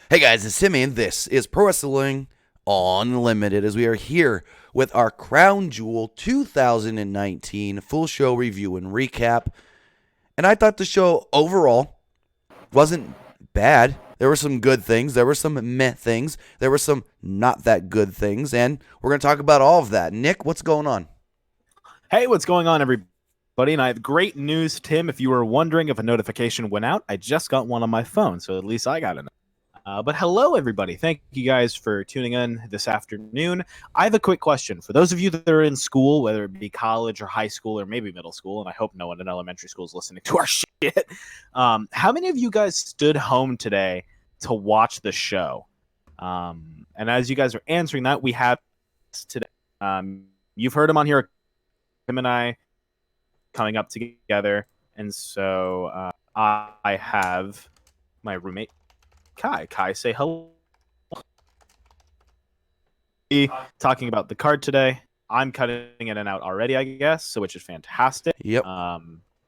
Hey guys, it's Timmy, and this is Pro Wrestling Unlimited as we are here with our Crown Jewel 2019 full show review and recap. And I thought the show overall wasn't bad. There were some good things, there were some meh things, there were some not that good things, and we're going to talk about all of that. Nick, what's going on? Hey, what's going on, everybody? And I have great news, Tim. If you were wondering if a notification went out, I just got one on my phone, so at least I got it. But hello, everybody. Thank you guys for tuning in this afternoon. I have a quick question. For those of you that are in school, whether it be college or high school or maybe middle school, and I hope no one in elementary school is listening to our shit, how many of you guys stood home today to watch the show? And as you guys are answering that, we have today. You've heard him on here, him and I coming up together. And so I have my roommate, Kai. Kai, say hello. Talking about the card today. I'm cutting in and out already, I guess, so which is fantastic. Yep.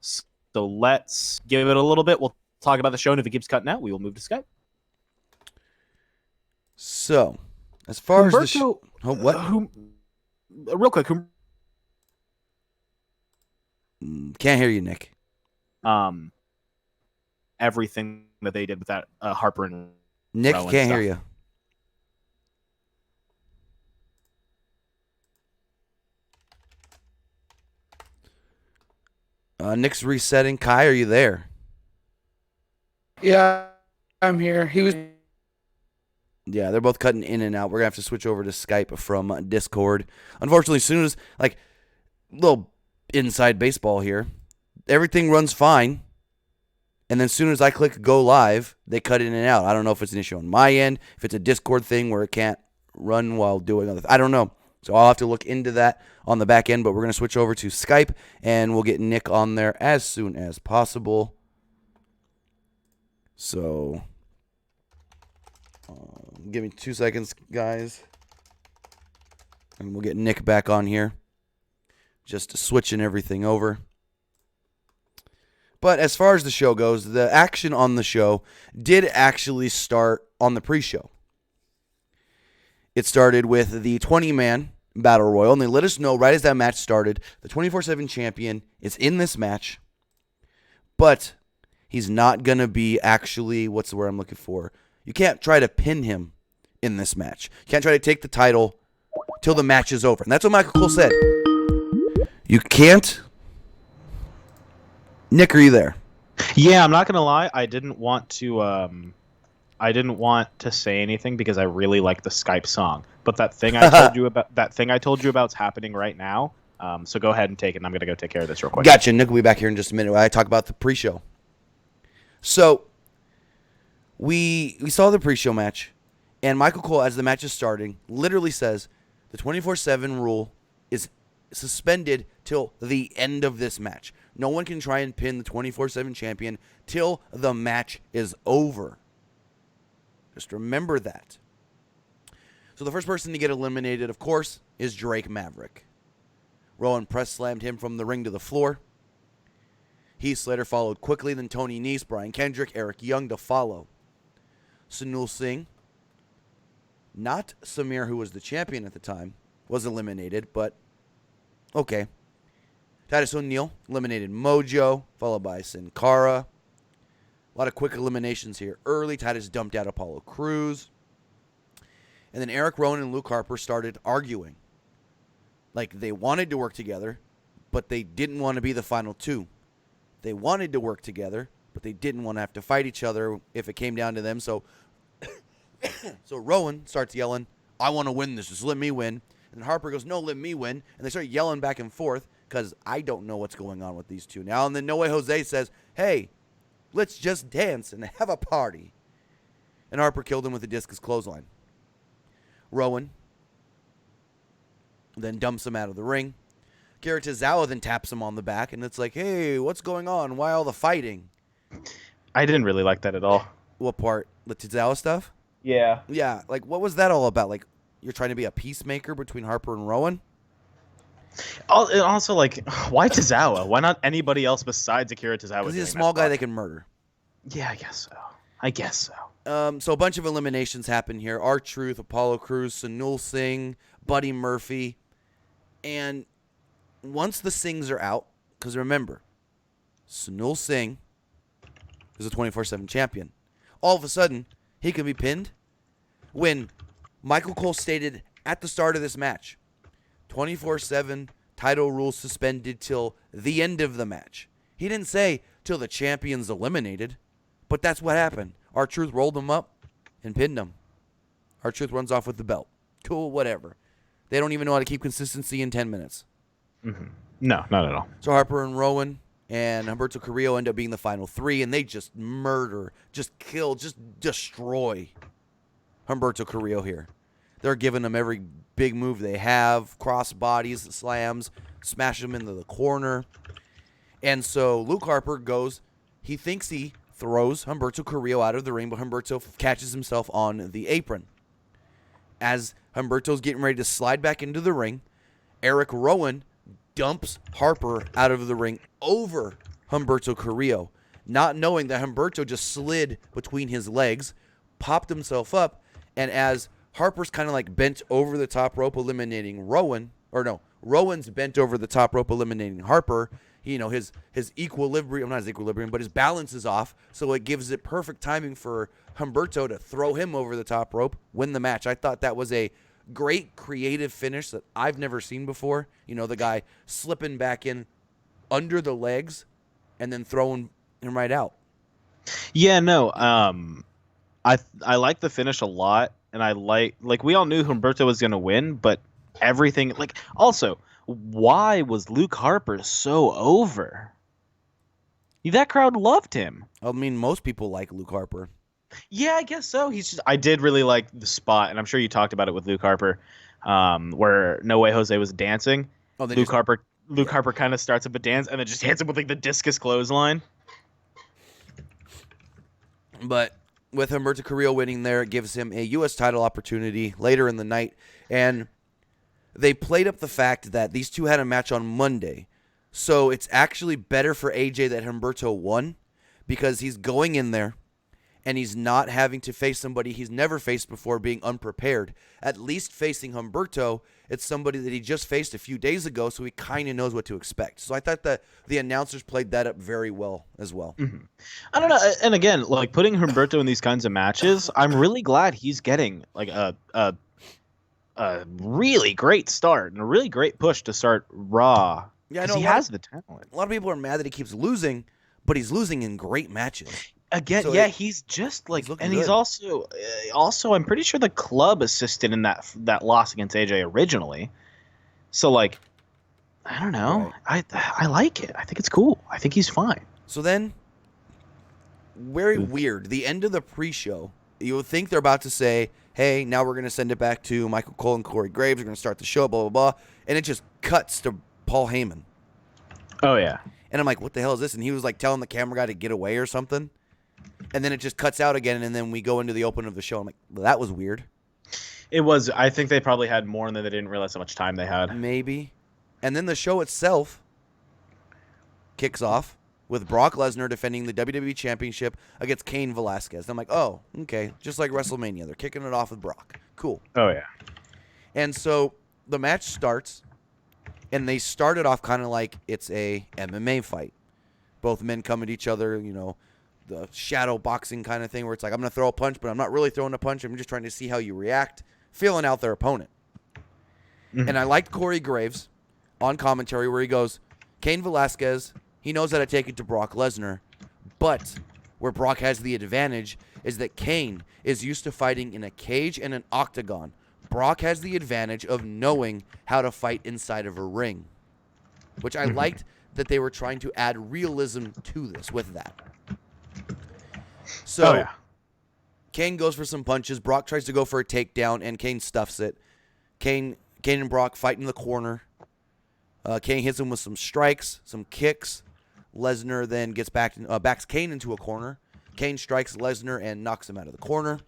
So let's give it a little bit. We'll talk about the show, and if it keeps cutting out, we will move to Skype. So, as far as the show... Real quick. Can't hear you, Nick. Everything that they did with that Harper and Nick Rowan can't stuff. hear you. Nick's resetting. Kai, are you there? Yeah, I'm here. Yeah, they're both cutting in and out. We're going to have to switch over to Skype from Discord. Unfortunately, as soon as, little inside baseball here, everything runs fine. And then as soon as I click go live, they cut in and out. I don't know if it's an issue on my end, if it's a Discord thing where it can't run while doing other I don't know. So I'll have to look into that on the back end, but we're going to switch over to Skype, and we'll get Nick on there as soon as possible. So, give me 2 seconds, guys. And we'll get Nick back on here. Just switching everything over. But as far as the show goes, the action on the show did actually start on the pre-show. It started with the 20-man Battle Royal, and they let us know right as that match started, the 24/7 champion is in this match, but he's not going to be actually, what's the word I'm looking for? You can't try to pin him in this match. You can't try to take the title till the match is over. And that's what Michael Cole said. You can't. Nick, are you there? Yeah, I'm not gonna lie. I didn't want to say anything because I really like the Skype song. But that thing I told you about is happening right now. So go ahead and take it. And I'm gonna go take care of this real quick. Gotcha. Nick will be back here in just a minute while I talk about the pre-show. So we saw the pre-show match, and Michael Cole, as the match is starting, literally says the 24/7 rule is suspended till the end of this match. No one can try and pin the 24/7 champion till the match is over. Just remember that. So the first person to get eliminated, of course, is Drake Maverick. Rowan press slammed him from the ring to the floor. Heath Slater followed quickly, then Tony Nese, Brian Kendrick, Eric Young to follow. Sunil Singh, not Samir, who was the champion at the time, was eliminated, but okay. Titus O'Neil eliminated Mojo, followed by Sin Cara. A lot of quick eliminations here early. Titus dumped out Apollo Crews. And then Eric Rowan and Luke Harper started arguing. Like, they wanted to work together, but they didn't want to be the final two. They wanted to work together, but they didn't want to have to fight each other if it came down to them. So, Rowan starts yelling, I want to win this. Just let me win. And Harper goes, no, let me win. And they start yelling back and forth because I don't know what's going on with these two now. And then No Way Jose says, hey, let's just dance and have a party. And Harper killed him with a discus clothesline. Rowan then dumps him out of the ring. Kira Tozawa then taps him on the back, and it's like, hey, what's going on? Why all the fighting? I didn't really like that at all. What part? The Tozawa stuff? Yeah. Yeah, like, what was that all about? Like, you're trying to be a peacemaker between Harper and Rowan? Also, like, why Tozawa? Why not anybody else besides Akira Tozawa? Because he's a small guy they can murder. Yeah, I guess so. So a bunch of eliminations happen here. R-Truth, Apollo Crews, Sunil Singh, Buddy Murphy. And once the Singhs are out, because remember, Sunil Singh is a 24/7 champion. All of a sudden, he can be pinned when Michael Cole stated at the start of this match, 24/7 title rules suspended till the end of the match. He didn't say till the champion's eliminated, but that's what happened. R-Truth rolled him up and pinned him. R-Truth runs off with the belt. Cool, whatever. They don't even know how to keep consistency in 10 minutes. Mm-hmm. No, not at all. So Harper and Rowan and Humberto Carrillo end up being the final three, and they just murder, just kill, just destroy Humberto Carrillo here. They're giving him every big move they have, cross bodies, slams, smash him into the corner. And so Luke Harper goes, he thinks he throws Humberto Carrillo out of the ring, but Humberto catches himself on the apron. As Humberto's getting ready to slide back into the ring, Eric Rowan dumps Harper out of the ring over Humberto Carrillo, not knowing that Humberto just slid between his legs, popped himself up, and as Harper's kind of like bent over the top rope eliminating Rowan, or no, Rowan's bent over the top rope eliminating Harper, his equilibrium, not his equilibrium, but his balance is off, so it gives it perfect timing for Humberto to throw him over the top rope, win the match. I thought that was a great creative finish that I've never seen before. The guy slipping back in under the legs and then throwing him right out. Yeah, no. I like the finish a lot, and I like we all knew Humberto was going to win, but everything also, why was Luke Harper so over? That crowd loved him. I mean, most people like Luke Harper. Yeah, I guess so. I did really like the spot, and I'm sure you talked about it with Luke Harper, where No Way Jose was dancing. Oh, Luke Harper kind of starts up a dance and then just hits him with the discus clothesline. But with Humberto Carrillo winning there, it gives him a U.S. title opportunity later in the night. And they played up the fact that these two had a match on Monday. So it's actually better for AJ that Humberto won because he's going in there and he's not having to face somebody he's never faced before being unprepared. At least facing Humberto, it's somebody that he just faced a few days ago, so he kind of knows what to expect. So I thought that the announcers played that up very well as well. Mm-hmm. I don't know. And again, putting Humberto in these kinds of matches, I'm really glad he's getting a really great start and a really great push to start Raw. Yeah, I know he has the talent. A lot of people are mad that he keeps losing, but he's losing in great matches. Again, so he's just he's and good. He's also I'm pretty sure the club assisted in that loss against AJ originally. So I don't know. Right. I like it. I think it's cool. I think he's fine. So then, very weird. The end of the pre-show, you would think they're about to say, "Hey, now we're going to send it back to Michael Cole and Corey Graves. We're going to start the show, blah blah blah," and it just cuts to Paul Heyman. Oh yeah. And I'm like, "What the hell is this?" And he was telling the camera guy to get away or something. And then it just cuts out again, and then we go into the open of the show. I'm like, well, that was weird. It was. I think they probably had more, and then they didn't realize how much time they had. Maybe. And then the show itself kicks off with Brock Lesnar defending the WWE Championship against Cain Velasquez. And I'm like, oh, okay. Just like WrestleMania. They're kicking it off with Brock. Cool. Oh, yeah. And so the match starts, and they started off kind of like it's a MMA fight. Both men come at each other, the shadow boxing kind of thing where it's I'm going to throw a punch, but I'm not really throwing a punch. I'm just trying to see how you react, feeling out their opponent. Mm-hmm. And I liked Corey Graves on commentary where he goes, Cain Velasquez, he knows how to take it to Brock Lesnar, but where Brock has the advantage is that Cain is used to fighting in a cage and an octagon. Brock has the advantage of knowing how to fight inside of a ring, which I liked that they were trying to add realism to this with that. So, Cain goes for some punches. Brock tries to go for a takedown, and Cain stuffs it. Cain and Brock fight in the corner. Cain hits him with some strikes, some kicks. Lesnar then backs Cain into a corner. Cain strikes Lesnar and knocks him out of the corner.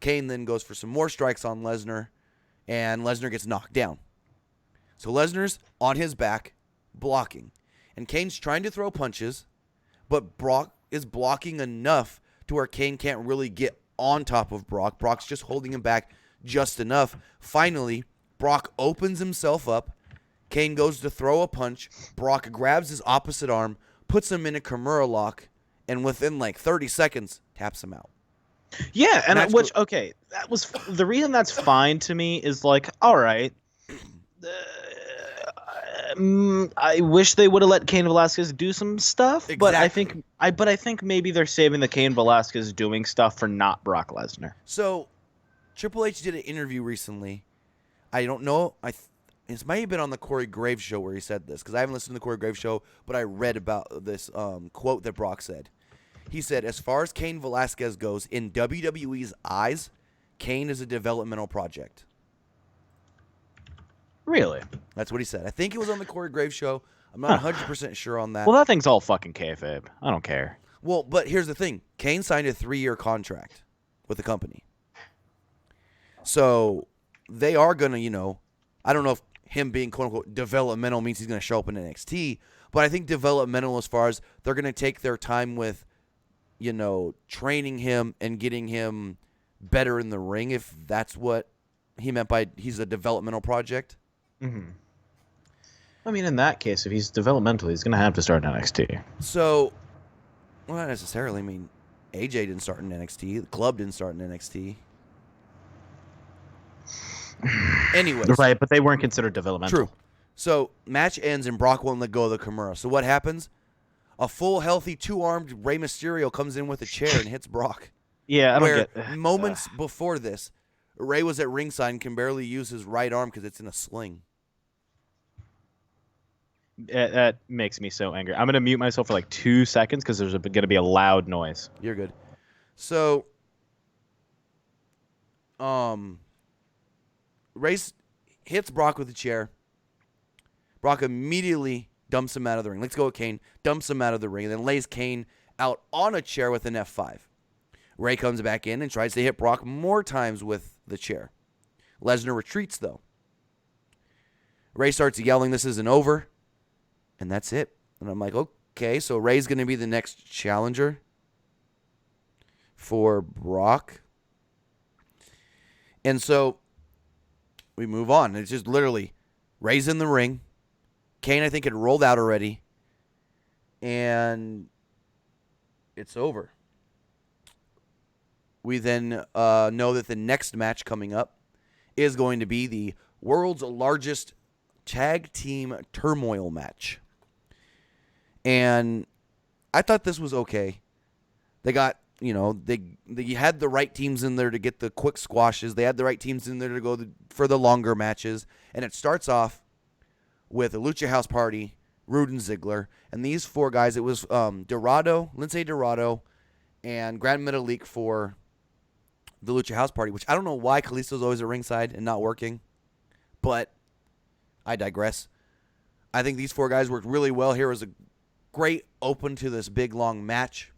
Cain then goes for some more strikes on Lesnar, and Lesnar gets knocked down. So Lesnar's on his back, blocking. And Cain's trying to throw punches, but Brock is blocking enough to where Cain can't really get on top of Brock. Brock's just holding him back just enough. Finally, Brock opens himself up. Cain goes to throw a punch. Brock grabs his opposite arm, puts him in a Kimura lock, and within like 30 seconds, taps him out. Yeah, and okay, that was the reason that's fine to me is like, all right. I wish they would have let Cain Velasquez do some stuff, Exactly. but I think maybe they're saving the Cain Velasquez doing stuff for not Brock Lesnar. So, Triple H did an interview recently. I don't know. It might have been on the Corey Graves show where he said this, because I haven't listened to the Corey Graves show, but I read about this quote that Brock said. He said, as far as Cain Velasquez goes, in WWE's eyes, Cain is a developmental project. Really? That's what he said. I think it was on the Corey Graves show. I'm not 100% sure on that. Well, that thing's all fucking kayfabe. I don't care. Well, but here's the thing. Cain signed a 3-year contract with the company. So they are going to, I don't know if him being quote-unquote developmental means he's going to show up in NXT, but I think developmental as far as they're going to take their time with, training him and getting him better in the ring, if that's what he meant by he's a developmental project. Mm-hmm. I mean, in that case, if he's developmental, he's going to have to start in NXT. So, well, not necessarily. I mean, AJ didn't start in NXT. The club didn't start in NXT. Anyways. Right, but they weren't considered developmental. True. So, match ends and Brock won't let go of the Kimura. So, what happens? A full, healthy, 2-armed Rey Mysterio comes in with a chair and hits Brock. Yeah, I don't get moments before this, Rey was at ringside and can barely use his right arm because it's in a sling. That makes me so angry. I'm going to mute myself for like 2 seconds because there's going to be a loud noise. You're good. So, Rey hits Brock with a chair. Brock immediately dumps him out of the ring. Let's go with Cain. Dumps him out of the ring and then lays Cain out on a chair with an F5. Rey comes back in and tries to hit Brock more times with the chair. Lesnar retreats, though. Rey starts yelling, "This isn't over." And that's it. And I'm like, okay, so Rey's going to be the next challenger for Brock. And so we move on. It's just literally Rey's in the ring. Cain, I think, had rolled out already. And it's over. We then know that the next match coming up is going to be the world's largest tag team turmoil match. And I thought this was okay. They got, they had the right teams in there to get the quick squashes. They had the right teams in there to go for the longer matches. And it starts off with the Lucha House Party, Rude and Ziggler. And these 4 guys, it was Lindsay Dorado, and Grand Metalik for the Lucha House Party, which I don't know why Kalisto's always at ringside and not working. But I digress. I think these 4 guys worked really well. Here was a great open to this big, long match.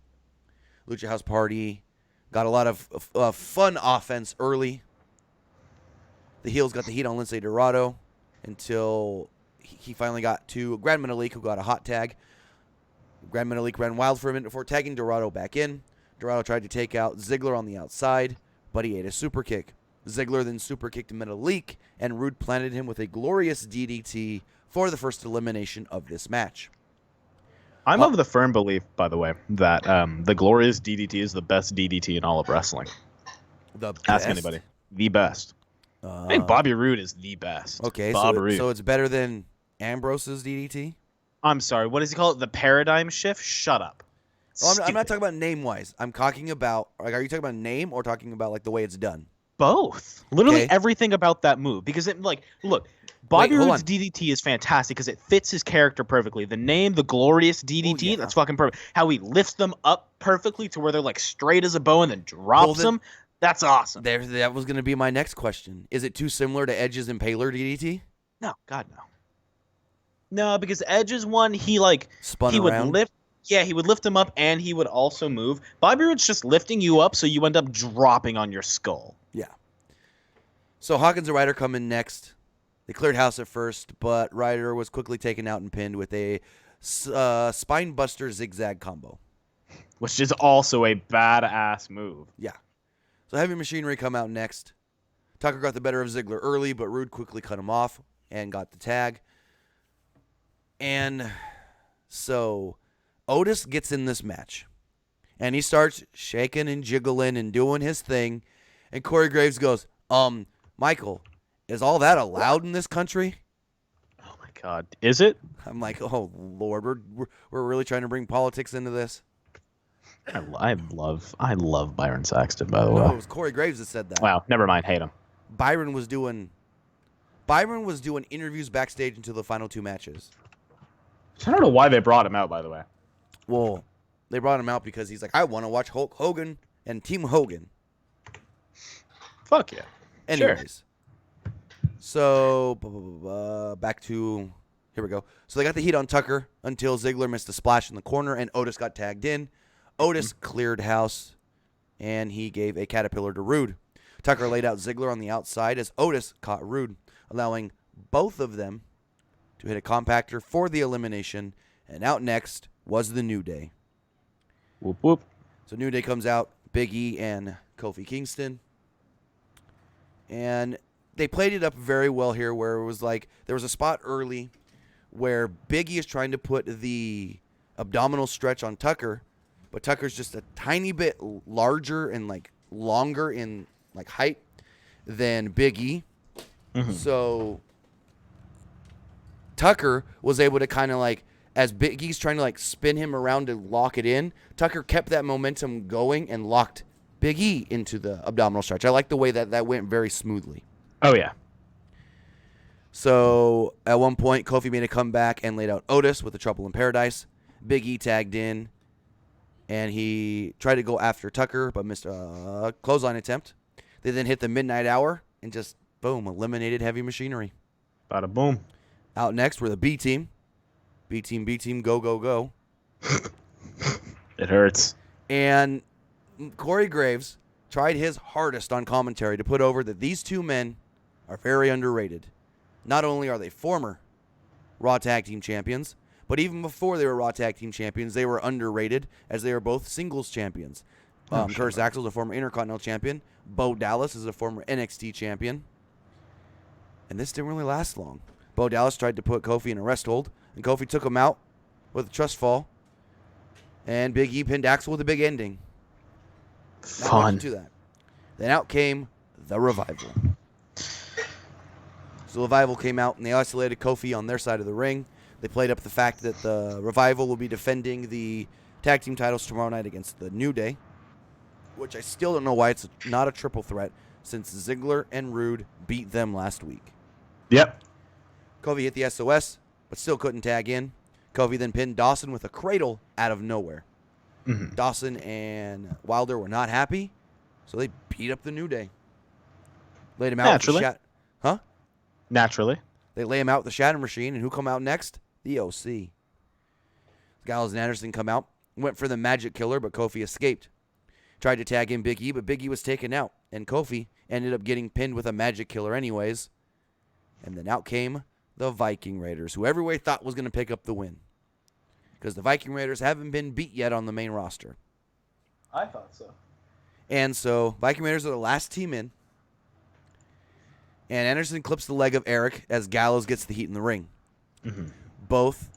Lucha House Party got a lot of fun offense early. The heels got the heat on Lindsay Dorado until he finally got to Grand Metalik, who got a hot tag. Grand Metalik ran wild for a minute before tagging Dorado back in. Dorado tried to take out Ziggler on the outside, but he ate a super kick. Ziggler then super kicked Metalik, and Rude planted him with a glorious DDT for the first elimination of this match. I'm of the firm belief, by the way, that the glorious DDT is the best DDT in all of wrestling. The best? Ask anybody. The best. I think Bobby Roode is the best. Okay, Roode. So it's better than Ambrose's DDT? I'm sorry, what does he call it? The paradigm shift? Shut up. Well, I'm not talking about name-wise. I'm talking about, are you talking about name or talking about like the way it's done? Both. Literally Okay. everything about that move. Because look, Bobby hold Roode's on. DDT is fantastic because it fits his character perfectly. The name, the glorious DDT, yeah. that's fucking perfect. How he lifts them up perfectly to where they're like straight as a bow and then drops them. That's awesome. That was going to be my next question. Is it too similar to Edge's Impaler DDT? No, God no. No, because Edge's one, he would around? lift. Yeah, he would lift him up and he would also move. Bobby Roode's just lifting you up so you end up dropping on your skull. Yeah. So Hawkins and Ryder come in next. They cleared house at first, but Ryder was quickly taken out and pinned with a spine buster zigzag combo. which is also a badass move. Yeah. So Heavy Machinery come out next. Tucker got the better of Ziggler early, but Rude quickly cut him off and got the tag. And so Otis gets in this match. And he starts shaking and jiggling and doing his thing. And Corey Graves goes, Michael, is all that allowed in this country? Oh, my God. Is it? I'm like, oh, Lord, we're really trying to bring politics into this? I love Byron Saxton, by the way. No, it was Corey Graves that said that. Wow, never mind. Hate him. Byron was doing interviews backstage until the final two matches. I don't know why they brought him out, by the way. Well, they brought him out because he's like, I want to watch Hulk Hogan and Team Hogan. Fuck yeah. Anyways. Sure. So, back to, here we go. So they got the heat on Tucker until Ziggler missed a splash in the corner and Otis got tagged in. Otis cleared house and he gave a caterpillar to Rude. Tucker laid out Ziggler on the outside as Otis caught Rude, allowing both of them to hit a compactor for the elimination. And out next was the New Day. Whoop, whoop. So New Day comes out, Big E and Kofi Kingston. And they played it up very well here where it was like there was a spot early where Big E is trying to put the abdominal stretch on Tucker, but Tucker's just a tiny bit larger and like longer in like height than Big E. Mm-hmm. So Tucker was able to kind of like, as Big E's trying to like spin him around to lock it in, Tucker kept that momentum going and locked Big E into the abdominal stretch. I like the way that went very smoothly. Oh, yeah. So at one point, Kofi made a comeback and laid out Otis with the Trouble in Paradise. Big E tagged in, and he tried to go after Tucker, but missed a clothesline attempt. They then hit the midnight hour and just, boom, eliminated Heavy Machinery. Bada boom. Out next were the B Team. B Team, go, go, go. It hurts. And Corey Graves tried his hardest on commentary to put over that these two men are very underrated. Not only are they former Raw Tag Team Champions, but even before they were Raw Tag Team Champions, they were underrated as they are both singles champions. Curtis Axel is a former Intercontinental Champion. Bo Dallas is a former NXT Champion. And this didn't really last long. Bo Dallas tried to put Kofi in a rest hold, and Kofi took him out with a trust fall. And Big E pinned Axel with a big ending. Fun. To that. Then out came the Revival. So the Revival came out, and they isolated Kofi on their side of the ring. They played up the fact that the Revival will be defending the tag team titles tomorrow night against the New Day, which I still don't know why it's not a triple threat since Ziggler and Rude beat them last week. Yep. Kofi hit the SOS, but still couldn't tag in. Kofi then pinned Dawson with a cradle out of nowhere. Mm-hmm. Dawson and Wilder were not happy, so they beat up the New Day. Laid him out Naturally. with the Huh? Naturally. They lay him out with the Shatter Machine, and who come out next? The OC. Gallows and Anderson come out, went for the Magic Killer, but Kofi escaped. Tried to tag in Big E, but Big E was taken out, and Kofi ended up getting pinned with a Magic Killer anyways. And then out came the Viking Raiders, who everybody thought was going to pick up the win. Because the Viking Raiders haven't been beat yet on the main roster. I thought so. And so Viking Raiders are the last team in. And Anderson clips the leg of Eric as Gallows gets the heat in the ring. Mm-hmm. Both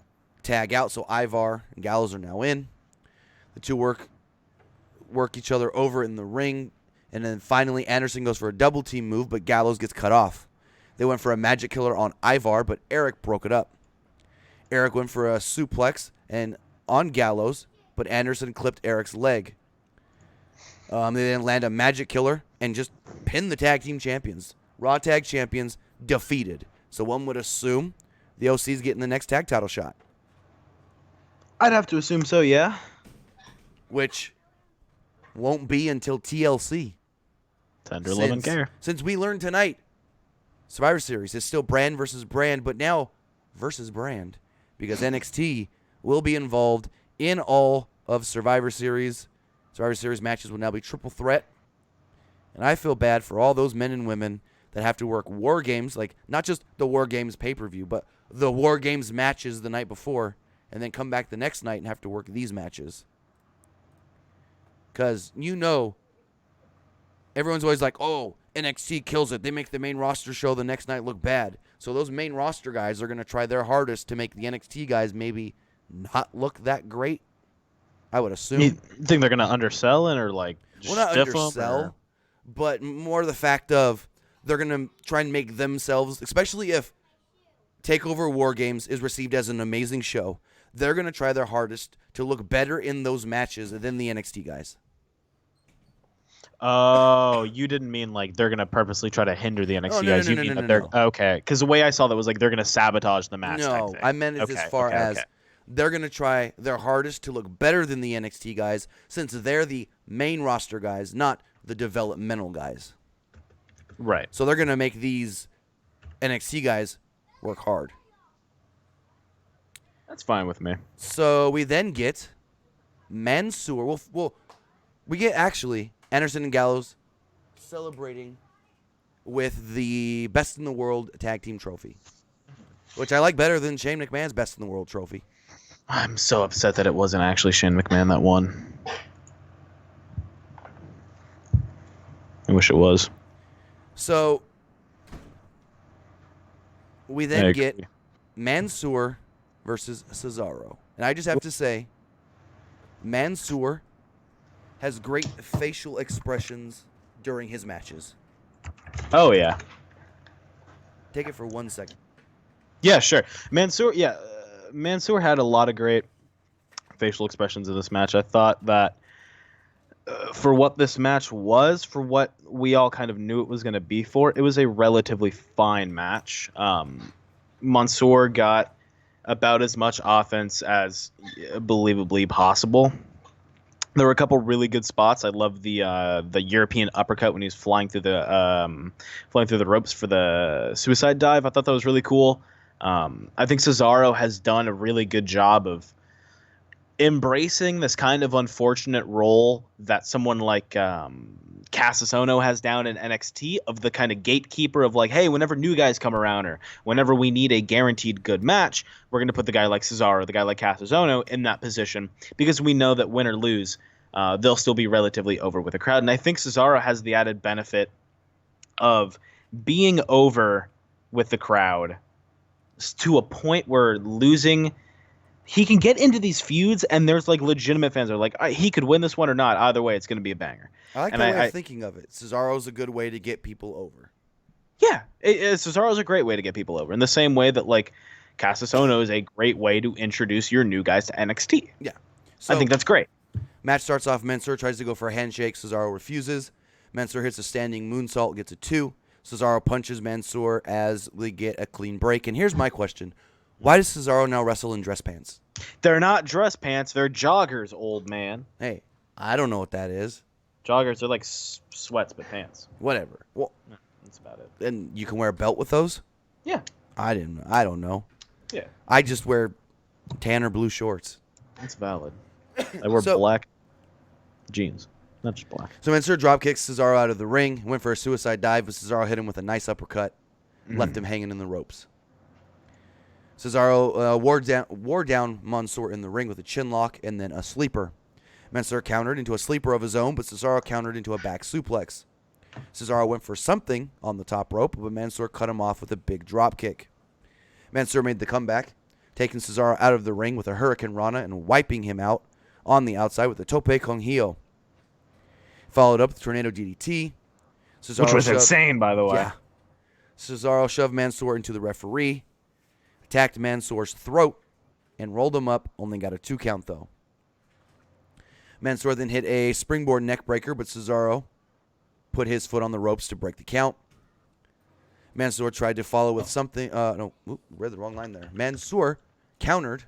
tag out, so Ivar and Gallows are now in. The two work each other over in the ring. And then finally Anderson goes for a double team move, but Gallows gets cut off. They went for a Magic Killer on Ivar, but Eric broke it up. Eric went for a suplex and on Gallows, but Anderson clipped Eric's leg. They then land a Magic Killer and just pin the tag team champions. Raw Tag Champions defeated. So one would assume the OC's getting the next tag title shot. I'd have to assume so, yeah. Which won't be until TLC. Tender love and care. Since we learned tonight, Survivor Series is still brand versus brand, but now versus brand. Because NXT will be involved in all of Survivor Series. Survivor Series matches will now be triple threat. And I feel bad for all those men and women that have to work War Games, like not just the War Games pay-per-view, but the War Games matches the night before, and then come back the next night and have to work these matches. Because, everyone's always like, oh, NXT kills it. They make the main roster show the next night look bad. So those main roster guys are going to try their hardest to make the NXT guys maybe not look that great, I would assume. You think they're going to undersell it or just not stiff undersell, them? but more the fact of they're going to try and make themselves, especially if TakeOver War Games is received as an amazing show, they're going to try their hardest to look better in those matches than the NXT guys. Oh, you didn't mean they're going to purposely try to hinder the NXT guys. You mean that they're okay? Because the way I saw that was they're going to sabotage the match. No, I meant it as far as they're going to try their hardest to look better than the NXT guys since they're the main roster guys, not the developmental guys. Right. So they're going to make these NXT guys work hard. That's fine with me. So we then get Mansoor. We get actually Anderson and Gallows celebrating with the Best in the World Tag Team Trophy, which I like better than Shane McMahon's Best in the World Trophy. I'm so upset that it wasn't actually Shane McMahon that won. I wish it was. So we then get Mansoor versus Cesaro. And I just have to say, Mansoor has great facial expressions during his matches. Oh, yeah. Take it for 1 second. Yeah, sure. Mansoor had a lot of great facial expressions in this match. I thought that for what this match was, for what we all kind of knew it was going to be for, it was a relatively fine match. Mansoor got about as much offense as believably possible. There were a couple really good spots. I love the European uppercut when he was flying through the ropes for the suicide dive. I thought that was really cool. I think Cesaro has done a really good job of embracing this kind of unfortunate role that someone like Cesaro has down in NXT of the kind of gatekeeper of hey, whenever new guys come around or whenever we need a guaranteed good match, we're going to put the guy like Cesaro, the guy like Cesaro in that position because we know that win or lose, they'll still be relatively over with the crowd. And I think Cesaro has the added benefit of being over with the crowd to a point where losing, he can get into these feuds and there's legitimate fans that are he could win this one or not. Either way, it's going to be a banger. I like the way of thinking of it. Cesaro's a good way to get people over. Yeah, Cesaro's a great way to get people over. In the same way that Cesaro is a great way to introduce your new guys to NXT. Yeah. So, I think that's great. Match starts off, Mansoor tries to go for a handshake. Cesaro refuses. Mansoor hits a standing moonsault, gets a 2. Cesaro punches Mansoor as we get a clean break. And here's my question. Why does Cesaro now wrestle in dress pants? They're not dress pants. They're joggers, old man. Hey, I don't know what that is. Joggers are like sweats but pants. Whatever. Well, that's about it. And you can wear a belt with those? Yeah. I don't know. Yeah. I just wear tan or blue shorts. That's valid. I wear black jeans, not just black. So Mansoor drop kicks Cesaro out of the ring. Went for a suicide dive, but Cesaro hit him with a nice uppercut. Left him hanging in the ropes. Cesaro wore down Mansoor in the ring with a chin lock and then a sleeper. Mansoor countered into a sleeper of his own, but Cesaro countered into a back suplex. Cesaro went for something on the top rope, but Mansoor cut him off with a big drop kick. Mansoor made the comeback, taking Cesaro out of the ring with a Hurricane Rana and wiping him out on the outside with a Tope Con Hilo. Followed up with Tornado DDT. Cesaro which was insane, by the way. Yeah. Cesaro shoved Mansoor into the referee, attacked Mansoor's throat, and rolled him up, only got a 2 count though. Mansoor then hit a springboard neck breaker, but Cesaro put his foot on the ropes to break the count. Mansoor tried to follow with something. Read the wrong line there. Mansoor countered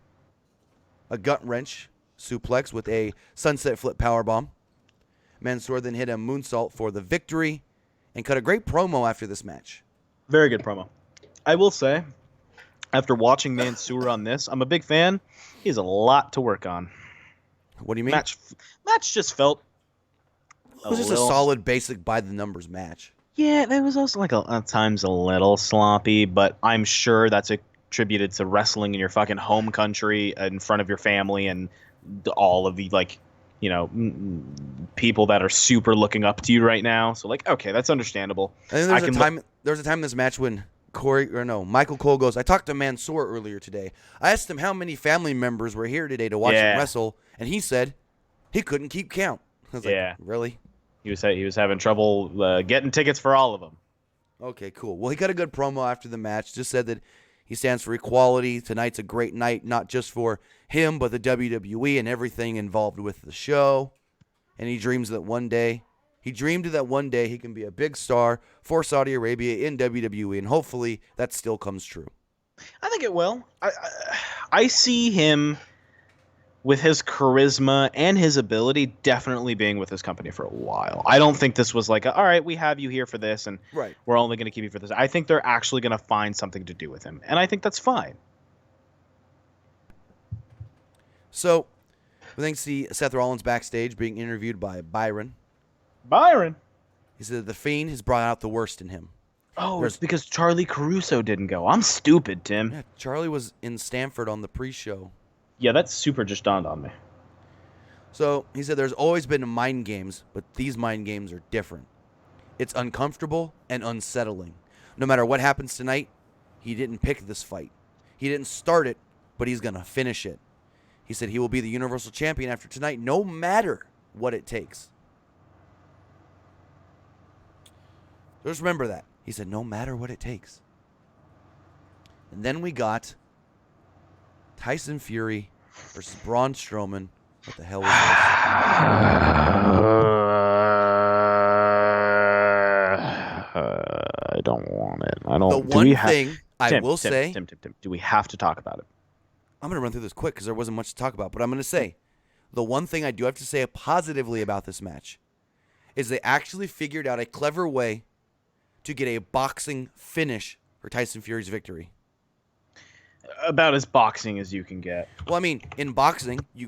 a gut wrench suplex with a sunset flip powerbomb. Mansoor then hit a moonsault for the victory and cut a great promo after this match. Very good promo. I will say, after watching Mansoor on this, I'm a big fan. He has a lot to work on. What do you mean? Match just felt it was just a solid, basic, by-the-numbers match. Yeah, it was also at times a little sloppy, but I'm sure that's attributed to wrestling in your fucking home country in front of your family and all of the people that are super looking up to you right now. So like, okay, that's understandable. And then there was a time in this match when Michael Cole goes, I talked to Mansoor earlier today. I asked him how many family members were here today to watch him wrestle, and he said he couldn't keep count. I was like, really? He was having trouble getting tickets for all of them. Okay, cool. Well, he got a good promo after the match. Just said that he stands for equality. Tonight's a great night, not just for him, but the WWE and everything involved with the show. And he dreams that one day he can be a big star for Saudi Arabia in WWE, and hopefully that still comes true. I think it will. I see him with his charisma and his ability definitely being with this company for a while. I don't think this was like, all right, we have you here for this, and we're only going to keep you for this. I think they're actually going to find something to do with him, and I think that's fine. So, we then see Seth Rollins backstage being interviewed by Byron. He said that the Fiend has brought out the worst in him. Oh, it's because Charlie Caruso didn't go. I'm stupid, Tim. Yeah, Charlie was in Stamford on the pre-show. Yeah, that's super just dawned on me. So, he said there's always been mind games, but these mind games are different. It's uncomfortable and unsettling. No matter what happens tonight, he didn't pick this fight. He didn't start it, but he's going to finish it. He said he will be the Universal Champion after tonight, no matter what it takes. Just remember that. He said, no matter what it takes. And then we got Tyson Fury versus Braun Strowman. What the hell was this? I don't want it. I don't. The one thing I will say. Tim, do we have to talk about it? I'm going to run through this quick because there wasn't much to talk about. But I'm going to say, the one thing I do have to say positively about this match is they actually figured out a clever way to get a boxing finish for Tyson Fury's victory. About as boxing as you can get. Well, I mean, in boxing, you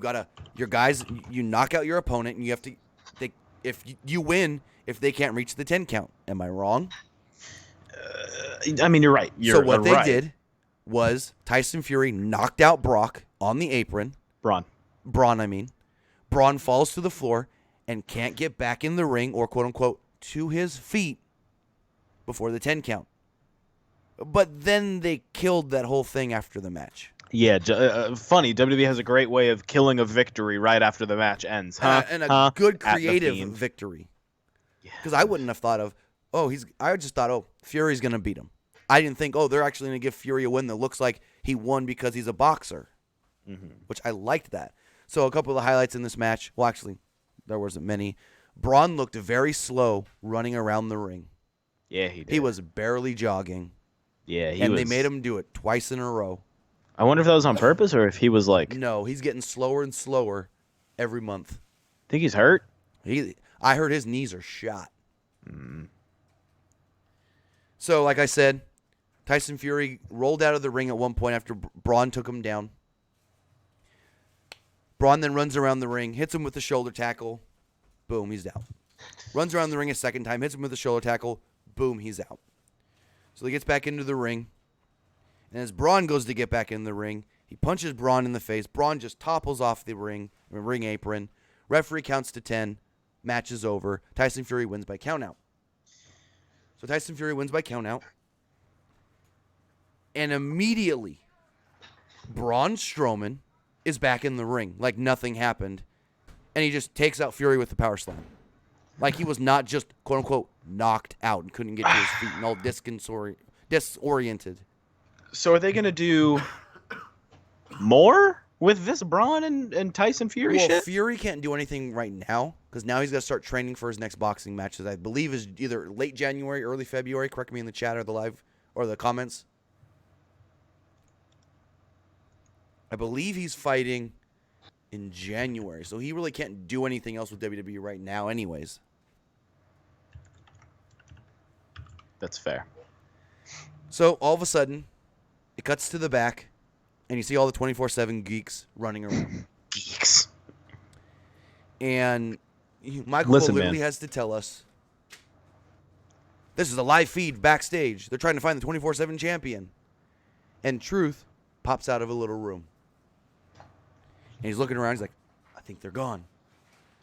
knock out your opponent, and you have to. If you win, if they can't reach the 10 count. Am I wrong? I mean, you're right. So what they did was Tyson Fury knocked out Brock on the apron. Braun, I mean. Braun falls to the floor and can't get back in the ring or quote unquote to his feet before the 10 count. But then they killed that whole thing after the match. Yeah, funny. WWE has a great way of killing a victory right after the match ends. And a good creative victory. Because I wouldn't have thought of, I just thought, Fury's going to beat him. I didn't think, they're actually going to give Fury a win that looks like he won because he's a boxer. Mm-hmm. Which I liked that. So a couple of the highlights in this match. Well, actually, there wasn't many. Braun looked very slow running around the ring. Yeah, he did. He was barely jogging. Yeah, they made him do it twice in a row. I wonder if that was on purpose or if he was like... No, he's getting slower and slower every month. Think he's hurt? I heard his knees are shot. Mm. So, like I said, Tyson Fury rolled out of the ring at one point after Braun took him down. Braun then runs around the ring, hits him with the shoulder tackle. Boom, he's down. Runs around the ring a second time, hits him with the shoulder tackle. Boom, he's out. So he gets back into the ring. And as Braun goes to get back in the ring, he punches Braun in the face. Braun just topples off the ring apron. Referee counts to 10. Match is over. Tyson Fury wins by countout. So Tyson Fury wins by countout. And immediately, Braun Strowman is back in the ring like nothing happened. And he just takes out Fury with the power slam. Like he was not just, quote unquote, knocked out and couldn't get to his feet and all disoriented. So are they going to do more with this Braun and Tyson Fury shit? Well, Fury can't do anything right now because now he's got to start training for his next boxing matches. I believe is either late January, early February. Correct me in the chat or the live or the comments. I believe he's fighting in January, so he really can't do anything else with WWE right now anyways. That's fair. So all of a sudden, it cuts to the back, and you see all the 24/7 geeks running around. Geeks. And Michael literally has to tell us, this is a live feed backstage. They're trying to find the 24/7 champion. And Truth pops out of a little room. And he's looking around. He's like, I think they're gone.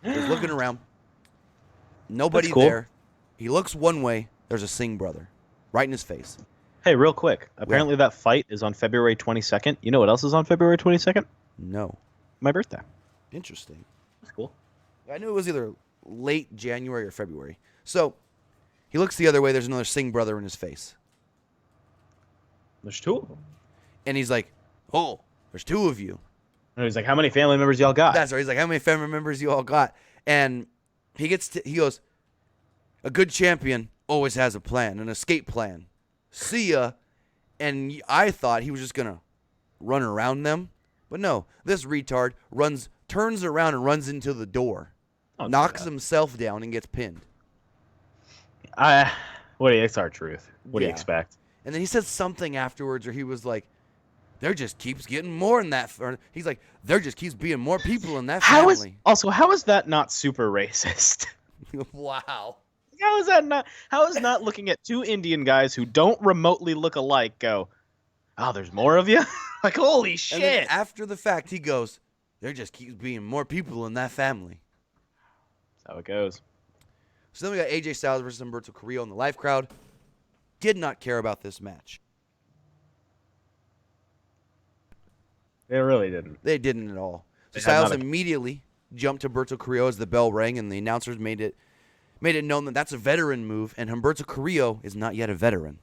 He's looking around. Nobody That's cool. there. He looks one way. There's a Singh brother right in his face. Hey, real quick. Apparently that fight is on February 22nd. You know what else is on February 22nd? No. My birthday. Interesting. That's cool. I knew it was either late January or February. So he looks the other way. There's another Singh brother in his face. There's two of them. And he's like, oh, there's two of you. And he's like, how many family members y'all got? That's right. He's like, how many family members you all got? And he goes, a good champion always has a plan, an escape plan. See ya. And I thought he was just going to run around them. But no, this retard turns around and runs into the door. Knocks himself down and gets pinned. It's our truth. What do you expect? And then he said something afterwards where he was like, there just keeps getting more in that. He's like, there just keeps being more people in that family. How is that not super racist? Wow. How is not looking at two Indian guys who don't remotely look alike go, oh, there's more of you? Like, holy shit. And then after the fact, he goes, there just keeps being more people in that family. That's how it goes. So then we got AJ Styles versus Humberto Carrillo in the live crowd. Did not care about this match. They really didn't. They didn't at all. So Styles immediately jumped to Humberto Carrillo as the bell rang, and the announcers made it known that that's a veteran move, and Humberto Carrillo is not yet a veteran.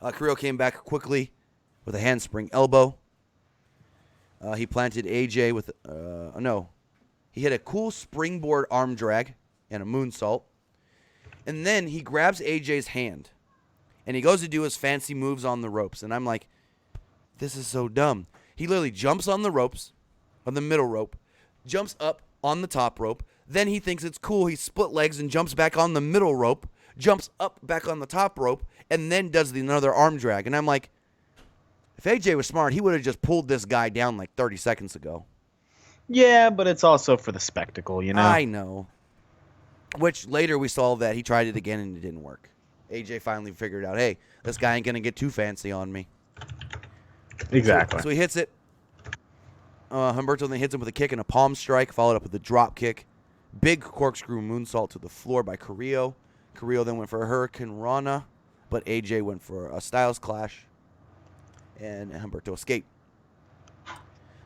Carrillo came back quickly with a handspring elbow. He planted AJ with he hit a cool springboard arm drag and a moonsault. And then he grabs AJ's hand, and he goes to do his fancy moves on the ropes. And I'm like, this is so dumb. He literally jumps on the ropes, on the middle rope, jumps up on the top rope. Then he thinks it's cool. He split legs and jumps back on the middle rope, jumps up back on the top rope, and then does another arm drag. And I'm like, if AJ was smart, he would have just pulled this guy down like 30 seconds ago. Yeah, but it's also for the spectacle, you know? I know. Which later we saw that he tried it again and it didn't work. AJ finally figured out, hey, this guy ain't going to get too fancy on me. Exactly. So he hits it. Humberto then hits him with a kick and a palm strike, followed up with a drop kick. Big corkscrew moonsault to the floor by Carrillo. Carrillo then went for a Hurricane Rana, but AJ went for a Styles Clash, and Humberto escaped.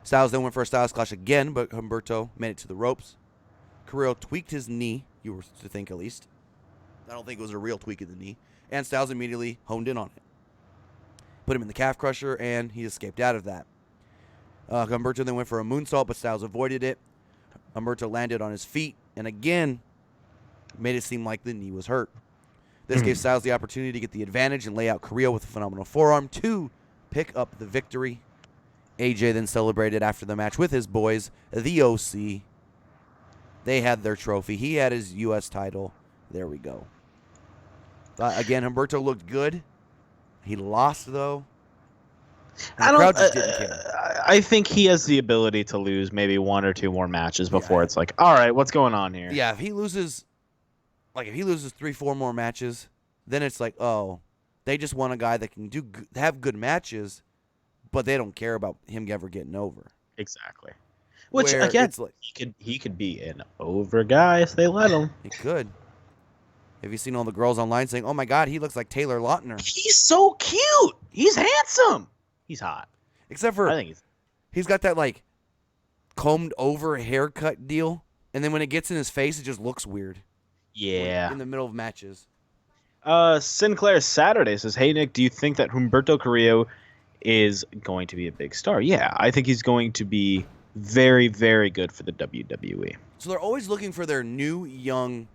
Styles then went for a Styles Clash again, but Humberto made it to the ropes. Carrillo tweaked his knee, you were to think at least. I don't think it was a real tweak of the knee. And Styles immediately honed in on it. Put him in the calf crusher, and he escaped out of that. Humberto then went for a moonsault, but Styles avoided it. Humberto landed on his feet, and again, made it seem like the knee was hurt. This gave Styles the opportunity to get the advantage and lay out Carrillo with a phenomenal forearm to pick up the victory. AJ then celebrated after the match with his boys, the OC. They had their trophy. He had his U.S. title. There we go. Again, Humberto looked good. He lost, though. The crowd just didn't care. I think he has the ability to lose maybe one or two more matches before it's like, all right, what's going on here? Yeah, if he loses 3-4 more matches, then it's like, oh, they just want a guy that can have good matches, but they don't care about him ever getting over. Exactly. Which again, like, he could be an over guy if they let him. He could. Have you seen all the girls online saying, "Oh my God, he looks like Taylor Lautner"? He's so cute. He's handsome. He's hot. Except for I think he's got that like combed over haircut deal, and then when it gets in his face, it just looks weird. Yeah. In the middle of matches. Sinclair Saturday says, "Hey Nick, do you think that Humberto Carrillo is going to be a big star?" Yeah, I think he's going to be very, very good for the WWE. So they're always looking for their new, young,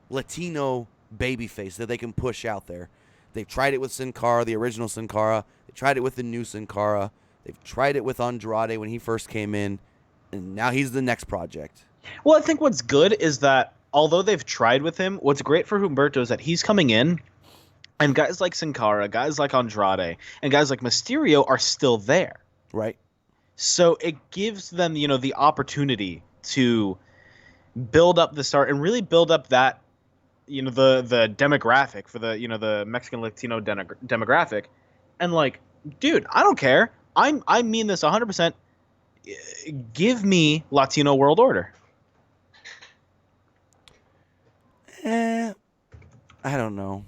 Latino babyface that they can push out there. They've tried it with Sin Cara, the original Sin Cara. They tried it with the new Sin Cara. They've tried it with Andrade when he first came in. And now he's the next project. Well, I think what's good is that although they've tried with him, what's great for Humberto is that he's coming in, and guys like Sin Cara, guys like Andrade, and guys like Mysterio are still there. Right. So it gives them, the opportunity to build up the start and really build up that, the demographic for the, the Mexican Latino demographic. And like, dude, I don't care. I mean this 100%. Give me Latino World Order. I don't know.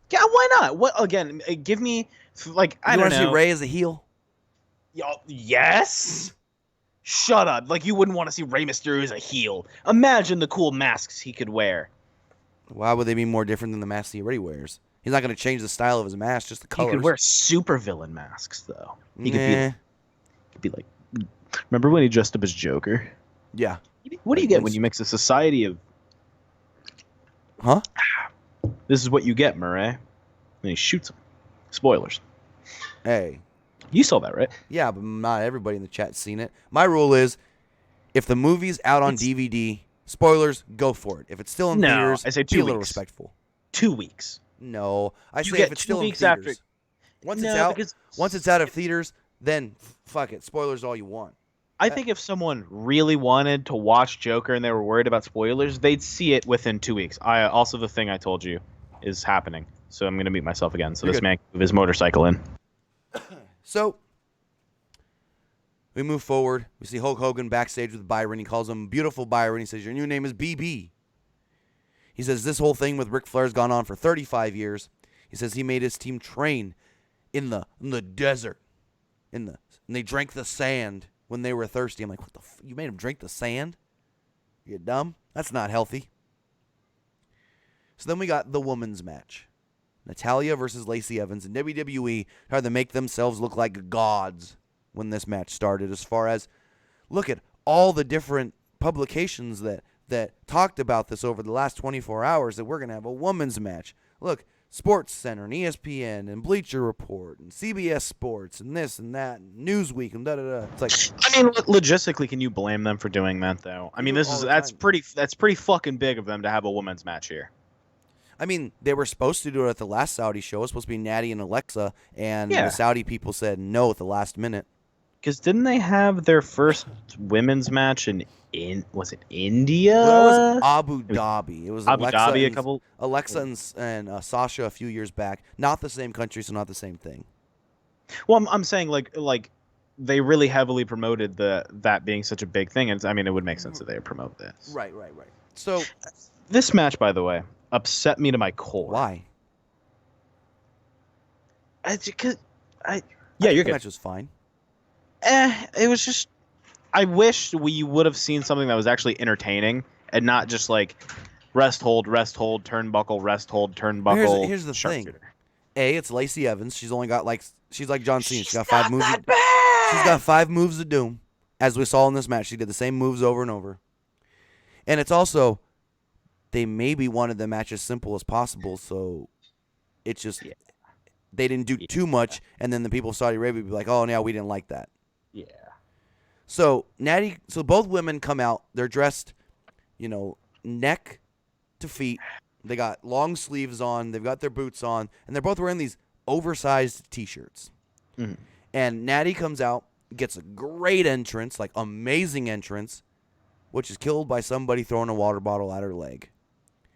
Yeah, why not? What again? Give me like I You don't want to see know. Ray as a heel? Yes. Shut up! Like you wouldn't want to see Rey Mysterio as a heel. Imagine the cool masks he could wear. Why would they be more different than the masks he already wears? He's not going to change the style of his mask, just the He colors. could wear supervillain masks though. He Nah. could be like. Remember when he dressed up as Joker? Yeah. What do you get when you mix a society of? Huh? This is what you get, Murray. And he shoots him. Spoilers. Hey. You saw that, right? Yeah, but not everybody in the chat's seen it. My rule is, if the movie's out on DVD, spoilers, go for it. If it's still in theaters, I say be 2 a little weeks. respectful. 2 weeks. No, I You say get if it's 2 still in weeks theaters. after- Once No, it's out, because- once it's out of theaters, then fuck it. Spoilers all you want. I think if someone really wanted to watch Joker and they were worried about spoilers, they'd see it within 2 weeks. Also, the thing I told you is happening. So I'm going to mute myself again. So You're this good. man can move his motorcycle in. So we move forward. We see Hulk Hogan backstage with Byron. He calls him Beautiful Byron. He says, your new name is BB. He says, this whole thing with Ric Flair's gone on for 35 years. He says he made his team train in the desert. And they drank the sand when they were thirsty. I'm like, what the you made them drink the sand? You dumb? That's not healthy. So then we got the women's match. Natalya versus Lacey Evans. And WWE tried to make themselves look like gods when this match started. As far as, look at all the different publications that talked about this over the last 24 hours, that we're going to have a women's match. Look, Sports Center and ESPN and Bleacher Report and CBS Sports and this and that and Newsweek and da-da-da. It's like, I mean, logistically, can you blame them for doing that, though? I mean, do it all the that's time. pretty fucking big of them to have a women's match here. I mean, they were supposed to do it at the last Saudi show. It was supposed to be Natty and Alexa, and Yeah. the Saudi people said no at the last minute. Because didn't they have their first women's match in was it India? Well, it was Abu Dhabi. It was Abu Alexa Dhabi and, a couple. Alexa and Sasha a few years back. Not the same country, so not the same thing. Well, I'm saying like they really heavily promoted that being such a big thing, and I mean it would make sense that they would promote this. Right. So This match, by the way, upset me to my core. why? Yeah, I you're think the good. match was fine. It was just. I wish we would have seen something that was actually entertaining and not just like rest hold, turnbuckle, rest hold, turnbuckle. Here's the thing. sharpshooter. It's Lacey Evans. She's only got she's like John Cena. She's got not 5 moves. that bad! She's got 5 moves to do. As we saw in this match, she did the same moves over and over. And it's also, they maybe wanted the match as simple as possible, so it's just they didn't do too much, and then the people of Saudi Arabia would be like, oh, no, we didn't like that. Yeah. So both women come out. They're dressed, neck to feet. They got long sleeves on. They've got their boots on, and they're both wearing these oversized T-shirts. Mm-hmm. And Natty comes out, gets a great entrance, like amazing entrance, which is killed by somebody throwing a water bottle at her leg.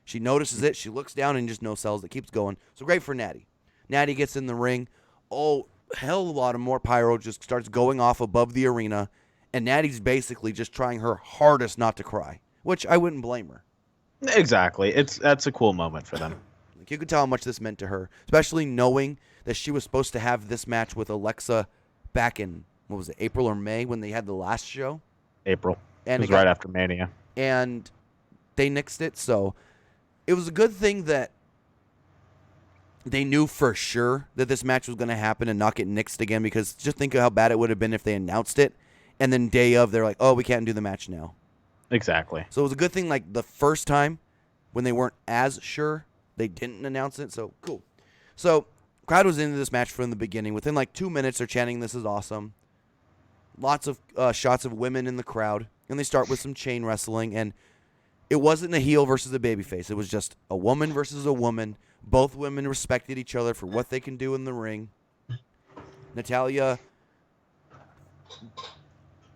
She notices it. She looks down and just no-sells it. Keeps going. So great for Natty. Natty gets in the ring. Oh, hell of a lot of more pyro just starts going off above the arena. And Natty's basically just trying her hardest not to cry, which I wouldn't blame her. Exactly. That's a cool moment for them. Like, you could tell how much this meant to her, especially knowing that she was supposed to have this match with Alexa back in, what was it, April or May when they had the last show? April. And it was right after Mania. And they nixed it, so it was a good thing that they knew for sure that this match was going to happen and not get nixed again, because just think of how bad it would have been if they announced it, and then day of, they're like, oh, we can't do the match now. Exactly. So it was a good thing, like, the first time when they weren't as sure, they didn't announce it, so cool. So crowd was into this match from the beginning. Within, 2 minutes, they're chanting, this is awesome. Lots of shots of women in the crowd, and they start with some chain wrestling, and it wasn't a heel versus a babyface. It was just a woman versus a woman. Both women respected each other for what they can do in the ring. Natalya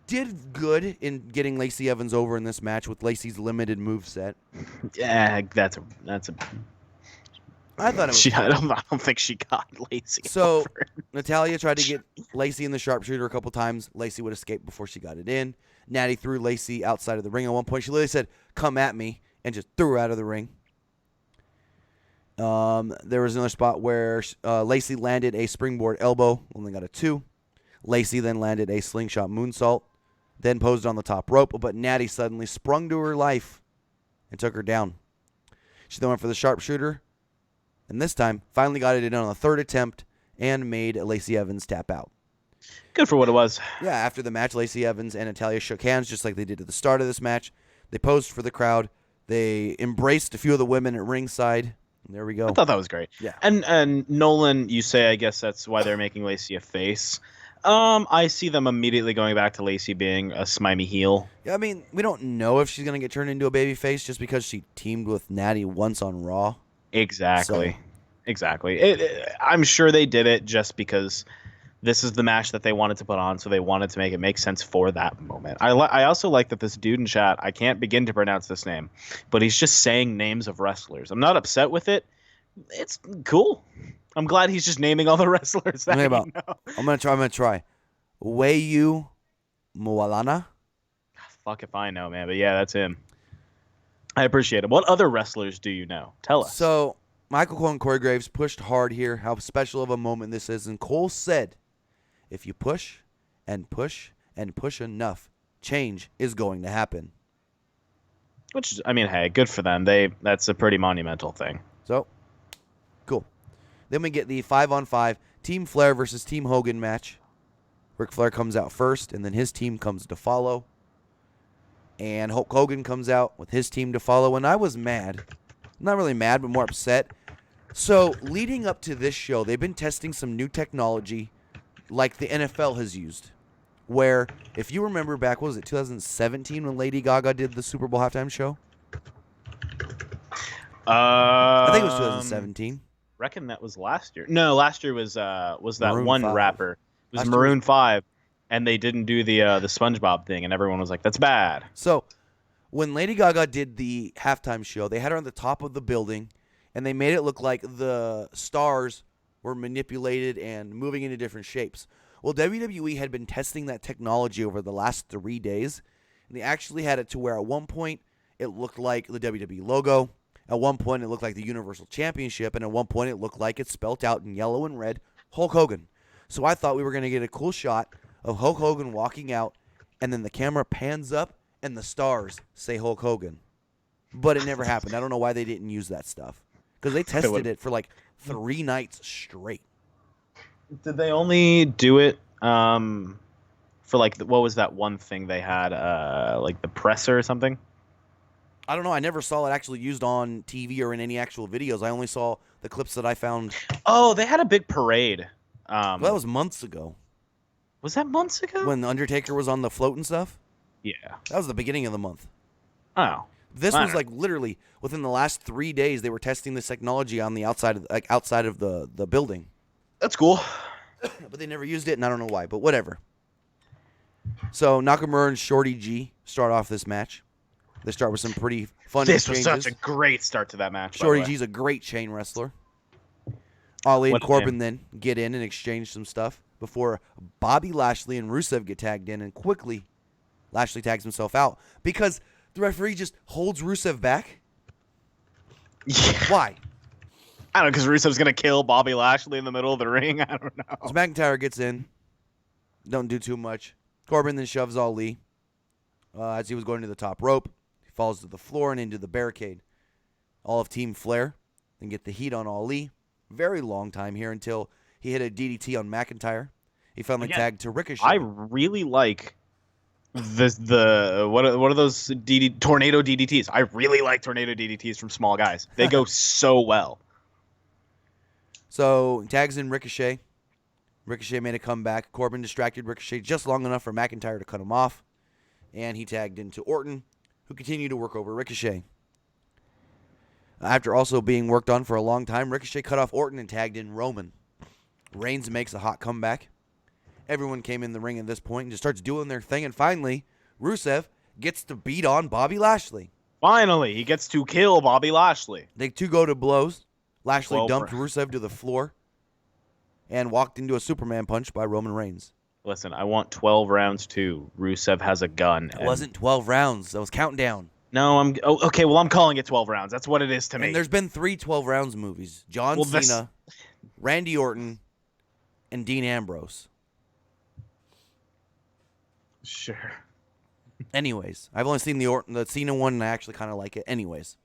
did good in getting Lacey Evans over in this match with Lacey's limited moveset. Yeah, that's a. I thought it was I don't think she got Lacey. So over. Natalya tried to get Lacey in the sharpshooter a couple times. Lacey would escape before she got it in. Natty threw Lacey outside of the ring at one point. She literally said, come at me, and just threw her out of the ring. There was another spot where Lacey landed a springboard elbow, only got a 2. Lacey then landed a slingshot moonsault, then posed on the top rope, but Natty suddenly sprung to her life and took her down. She then went for the sharpshooter, and this time finally got it in on the 3rd attempt and made Lacey Evans tap out. Good for what it was. Yeah, after the match, Lacey Evans and Natalya shook hands just like they did at the start of this match. They posed for the crowd. They embraced a few of the women at ringside. And there we go. I thought that was great. Yeah. And Nolan, you say, I guess that's why they're making Lacey a face. I see them immediately going back to Lacey being a smimey heel. Yeah, I mean, we don't know if she's going to get turned into a babyface just because she teamed with Natty once on Raw. Exactly. So. Exactly. I'm sure they did it just because this is the match that they wanted to put on, so they wanted to make it make sense for that moment. I also like that this dude in chat, I can't begin to pronounce this name, but he's just saying names of wrestlers. I'm not upset with it. It's cool. I'm glad he's just naming all the wrestlers that I'm gonna try. Wayu Moalana. Fuck if I know, man. But yeah, that's him. I appreciate it. What other wrestlers do you know? Tell us. So Michael Cole and Corey Graves pushed hard here. How special of a moment this is. And Cole said, if you push and push and push enough, change is going to happen. Which, I mean, hey, good for them. That's a pretty monumental thing. So, cool. Then we get the 5-on-5 Team Flair versus Team Hogan match. Ric Flair comes out first, and then his team comes to follow. And Hulk Hogan comes out with his team to follow. And I was mad. Not really mad, but more upset. So, leading up to this show, they've been testing some new technology like the NFL has used. Where, if you remember back, what was it, 2017 when Lady Gaga did the Super Bowl halftime show? I think it was 2017. Reckon that was last year. No, last year was that Maroon one 5. rapper. It was Last Maroon 5, and they didn't do the SpongeBob thing, and everyone was like, "That's bad." So, when Lady Gaga did the halftime show, they had her on the top of the building, and they made it look like the stars were manipulated and moving into different shapes. Well, WWE had been testing that technology over the last 3 days, and they actually had it to where at one point it looked like the WWE logo, at one point it looked like the Universal Championship, and at one point it looked like it spelt out in yellow and red, Hulk Hogan. So I thought we were going to get a cool shot of Hulk Hogan walking out, and then the camera pans up, and the stars say Hulk Hogan. But it never happened. I don't know why they didn't use that stuff. Because they tested it for like 3 nights straight. Did they only do it for like what was that one thing they had like the presser or something? I don't know. I never saw it actually used on TV or in any actual videos. I only saw the clips that I found. Oh, they had a big parade. Well, that was months ago. Was that months ago? When the Undertaker was on the float and stuff? Yeah. That was the beginning of the month. Oh. This was like literally within the last 3 days they were testing this technology on the outside of outside of the building. That's cool. But they never used it, and I don't know why, but whatever. So Nakamura and Shorty G start off this match. They start with some pretty fun exchanges. This was such a great start to that match. Shorty G's a great chain wrestler. Ali and Corbin then get in and exchange some stuff before Bobby Lashley and Rusev get tagged in, and quickly Lashley tags himself out because the referee just holds Rusev back. Yeah. Why? I don't know, because Rusev's going to kill Bobby Lashley in the middle of the ring. I don't know. So McIntyre gets in. Don't do too much. Corbin then shoves Ali as he was going to the top rope. He falls to the floor and into the barricade. All of Team Flair then get the heat on Ali. Very long time here until he hit a DDT on McIntyre. He finally tagged to Ricochet. I really like what are those tornado DDTs? I really like tornado DDTs from small guys. They go so well. So he tags in Ricochet. Ricochet made a comeback. Corbin distracted Ricochet just long enough for McIntyre to cut him off. And he tagged into Orton, who continued to work over Ricochet. After also being worked on for a long time, Ricochet cut off Orton and tagged in Roman. Reigns makes a hot comeback. Everyone came in the ring at this point and just starts doing their thing. And finally, Rusev gets to beat on Bobby Lashley. Finally, he gets to kill Bobby Lashley. They two go to blows. Lashley dumped Rusev to the floor and walked into a Superman punch by Roman Reigns. Listen, I want 12 rounds too. Rusev has a gun. It wasn't 12 rounds. That was countdown. No, okay. Well, I'm calling it 12 rounds. That's what it is to me. And there's been 3 12 rounds movies: John Cena, Randy Orton, and Dean Ambrose. Sure. Anyways, I've only seen the Cena one, and I actually kind of like it. Anyways,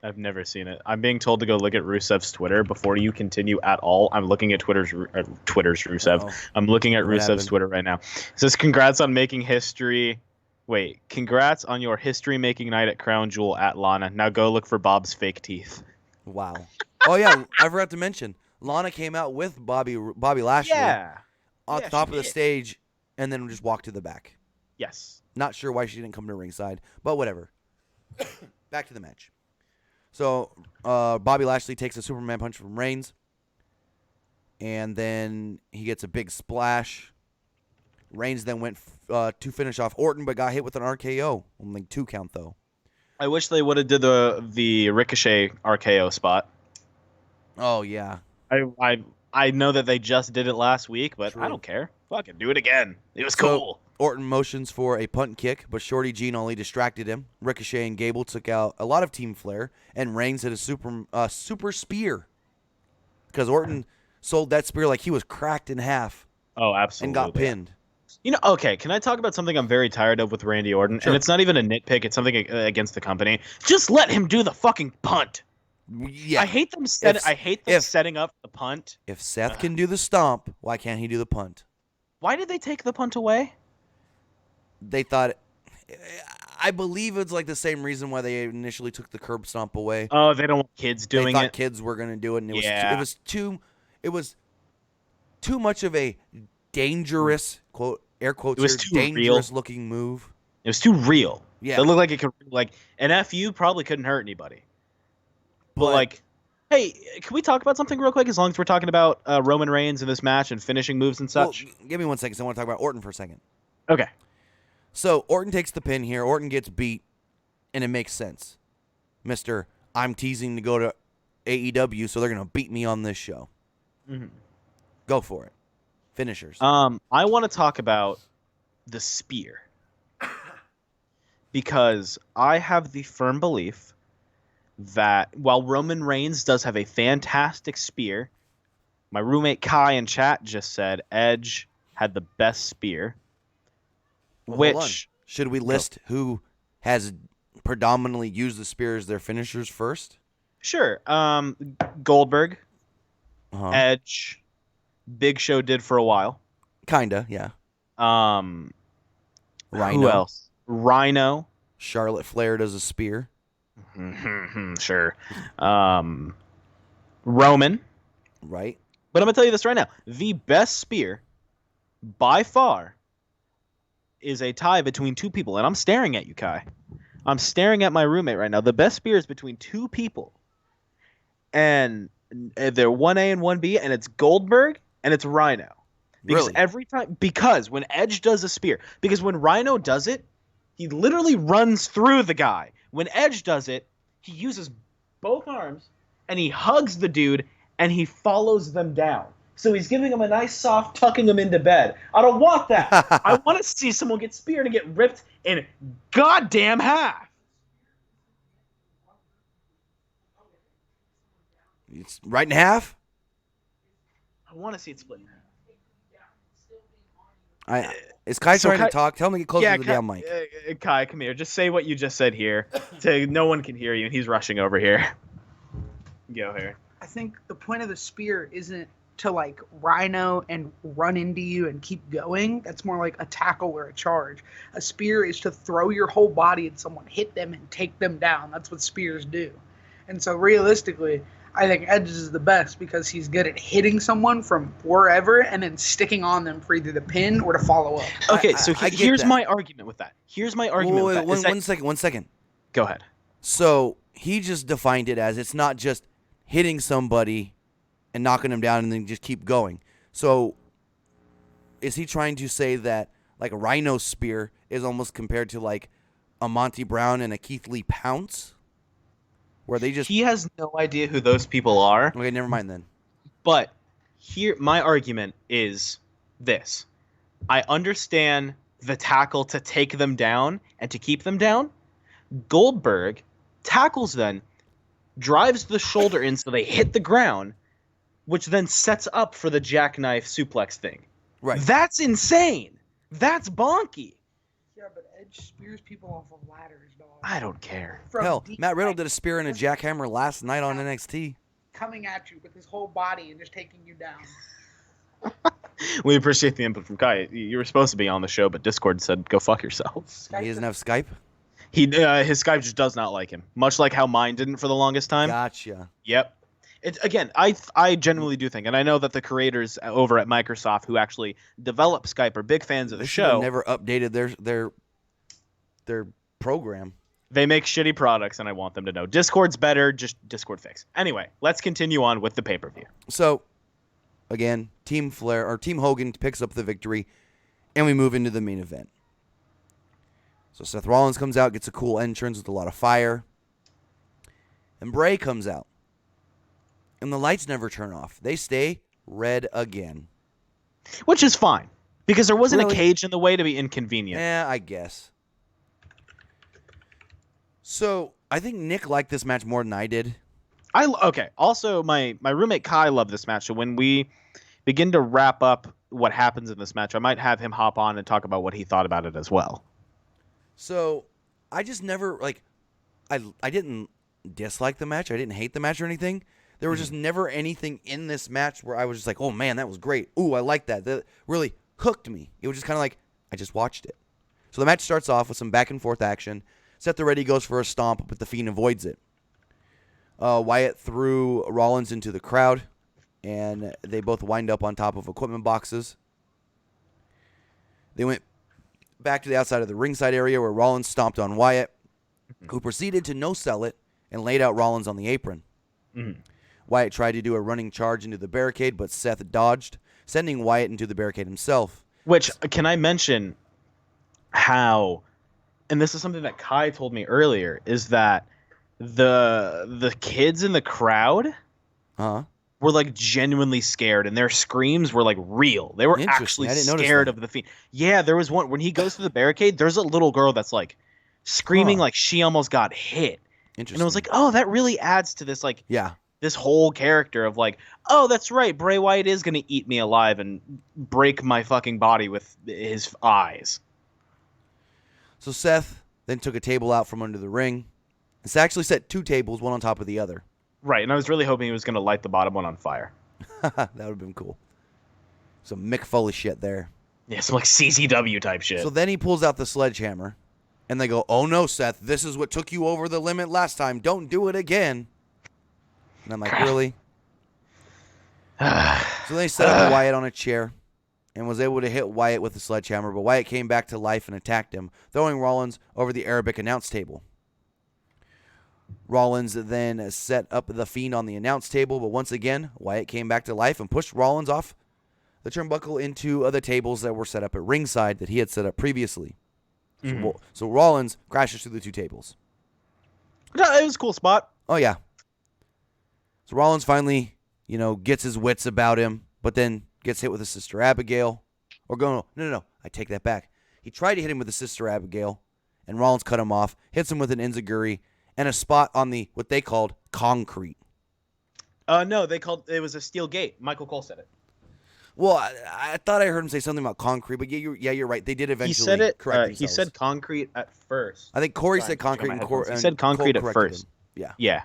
I've never seen it. I'm being told to go look at Rusev's Twitter before you continue at all. I'm looking at Twitter's Rusev. Uh-oh. I'm looking at What Rusev's happened? Twitter right now. It says, "Congrats on making history." Wait, congrats on your history-making night at Crown Jewel at Lana. Now go look for Bob's fake teeth. Wow. Oh yeah, I forgot to mention, Lana came out with Bobby Lashley on top of the stage, and then just walked to the back. Yes. Not sure why she didn't come to ringside, but whatever. Back to the match. So Bobby Lashley takes a Superman punch from Reigns, and then he gets a big splash. Reigns then went to finish off Orton, but got hit with an RKO. Only 2 count, though. I wish they would have did the Ricochet RKO spot. Oh, yeah. I know that they just did it last week, but True. I don't care. Fucking do it again. It was So, cool. Orton motions for a punt kick, but Shorty Gene only distracted him. Ricochet and Gable took out a lot of team flair, and Reigns hit a super spear. Because Orton sold that spear like he was cracked in half Oh, absolutely. and got pinned. You know, okay, can I talk about something I'm very tired of with Randy Orton? Sure. And it's not even a nitpick, it's something against the company. Just let him do the fucking punt. Yeah. I hate them setting up the punt. If Seth can do the stomp, why can't he do the punt? Why did they take the punt away? They thought, I believe it's like the same reason why they initially took the curb stomp away. Oh, they don't want kids They doing thought it. kids were gonna do it, and it was too much of a dangerous air quotes It was here, too dangerous real. looking move. It was too real. Yeah. It looked like it could, like, an FU probably couldn't hurt anybody. But like, hey, can we talk about something real quick? As long as we're talking about Roman Reigns in this match and finishing moves and such. Well, give me 1 second. So I want to talk about Orton for a second. Okay. So Orton takes the pin here. Orton gets beat, and it makes sense. Mister, I'm teasing to go to AEW, so they're gonna beat me on this show. Mm-hmm. Go for it. Finishers. I want to talk about the spear because I have the firm belief that while Roman Reigns does have a fantastic spear, my roommate Kai in chat just said Edge had the best spear. Well, hold on. Which should we list who has predominantly used the spear as their finishers first? sure, Goldberg, Uh-huh. Edge, Big Show did for a while. Kinda, yeah. Rhino. Rhino. Who else? Rhino. Charlotte Flair does a spear. Sure. Roman. Right. But I'm going to tell you this right now. The best spear, by far, is a tie between 2 people. And I'm staring at you, Kai. I'm staring at my roommate right now. The best spear is between 2 people. And they're 1A and 1B, and it's Goldberg and it's Rhino. Because Really? because when Edge does a spear, because when Rhino does it, he literally runs through the guy. When Edge does it, he uses both arms and he hugs the dude and he follows them down. So he's giving him a nice soft tucking him into bed. I don't want that. I want to see someone get speared and get ripped in goddamn half. It's right in half? I want to see it split in half. Is Kai So trying Kai- to talk? Tell him to get closer to the Kai, damn mic. Kai, come here. Just say what you just said here. No one can hear you, and he's rushing over here. Go here. I think the point of the spear isn't to like rhino and run into you and keep going. That's more like a tackle or a charge. A spear is to throw your whole body at someone, hit them, and take them down. That's what spears do. And so realistically, I think Edge is the best because he's good at hitting someone from wherever and then sticking on them for either the pin or to follow up. Okay, so I get here's that. my argument with that. Here's my argument with that. is that- 1 second. Go ahead. So he just defined it as it's not just hitting somebody and knocking them down and then just keep going. So is he trying to say that like a Rhino spear is almost compared to like a Monty Brown and a Keith Lee pounce? Where they just... He has no idea who those people are. Okay, never mind then. But here, my argument is this. I understand the tackle to take them down and to keep them down. Goldberg tackles then, drives the shoulder in so they hit the ground, which then sets up for the jackknife suplex thing. Right. That's insane. That's bonky. Yeah, but Edge spears people off of ladders, dog. I don't care. From Hell, deep Matt Riddle height, did a spear and a jackhammer last night on NXT. coming at you with his whole body and just taking you down. We appreciate the input from Kai. You were supposed to be on the show, but Discord said go fuck yourself. Skype He doesn't have Skype? His Skype just does not like him, much like how mine didn't for the longest time. Gotcha. Yep. Again, I genuinely do think, and I know that the creators over at Microsoft who actually develop Skype are big fans of the They should have show. never updated their program. They make shitty products, and I want them to know. Discord's better, just Discord fix. Anyway, let's continue on with the pay-per-view. So, again, Team Hogan picks up the victory, and we move into the main event. So Seth Rollins comes out, gets a cool entrance with a lot of fire. And Bray comes out. And the lights never turn off. They stay red again. Which is fine, because there wasn't Really? a cage in the way to be inconvenient. Yeah, I guess. So, I think Nick liked this match more than I did. Okay. Also, my roommate Kai loved this match, so when we begin to wrap up what happens in this match, I might have him hop on and talk about what he thought about it as well. So, I just never, I didn't dislike the match. I didn't hate the match or anything. There was just never anything in this match where I was just like, oh, man, that was great. Ooh, I like that. That really hooked me. It was just kind of like, I just watched it. So, the match starts off with some back-and-forth action. Seth Already goes for a stomp, but the Fiend avoids it. Wyatt threw Rollins into the crowd, and they both wind up on top of equipment boxes. They went back to the outside of the ringside area where Rollins stomped on Wyatt, who proceeded to no-sell it and laid out Rollins on the apron. Mm-hmm. Wyatt tried to do a running charge into the barricade, but Seth dodged, sending Wyatt into the barricade himself. Which, can I mention how, and this is something that Kai told me earlier, is that the kids in the crowd were like genuinely scared, and their screams were like real. They were actually I didn't notice scared that. of the Fiend. Yeah, there was one when he goes to the barricade. There's a little girl that's like screaming like she almost got hit. Interesting. And I was like, oh, that really adds to this yeah. this whole character of like, oh, that's right, Bray Wyatt is gonna eat me alive and break my fucking body with his eyes. So Seth then took a table out from under the ring. It's actually set two tables, one on top of the other. Right, and I was really hoping he was gonna light the bottom one on fire. That would have been cool. Some Mick Foley shit there. Yeah, some like CZW type shit. So then he pulls out the sledgehammer, and they go, oh no, Seth, this is what took you over the limit last time. Don't do it again. And I'm like, really? So they set up Wyatt on a chair and was able to hit Wyatt with the sledgehammer, but Wyatt came back to life and attacked him, throwing Rollins over the Arabic announce table. Rollins then set up the Fiend on the announce table, but once again, Wyatt came back to life and pushed Rollins off the turnbuckle into other tables that were set up at ringside that he had set up previously. Mm-hmm. So Rollins crashes through the two tables. No, it was a cool spot. Oh, yeah. So Rollins finally, gets his wits about him, but then gets hit with his sister Abigail. No, I take that back. He tried to hit him with his sister Abigail, and Rollins cut him off, hits him with an enziguri, and a spot on what they called concrete. No, it was a steel gate. Michael Cole said it. Well, I thought I heard him say something about concrete, but you're right. They did eventually He said it. correct He themselves. said concrete at first. I think Corey Sorry, said concrete, and he said concrete Cole at corrected first. him. Yeah. Yeah.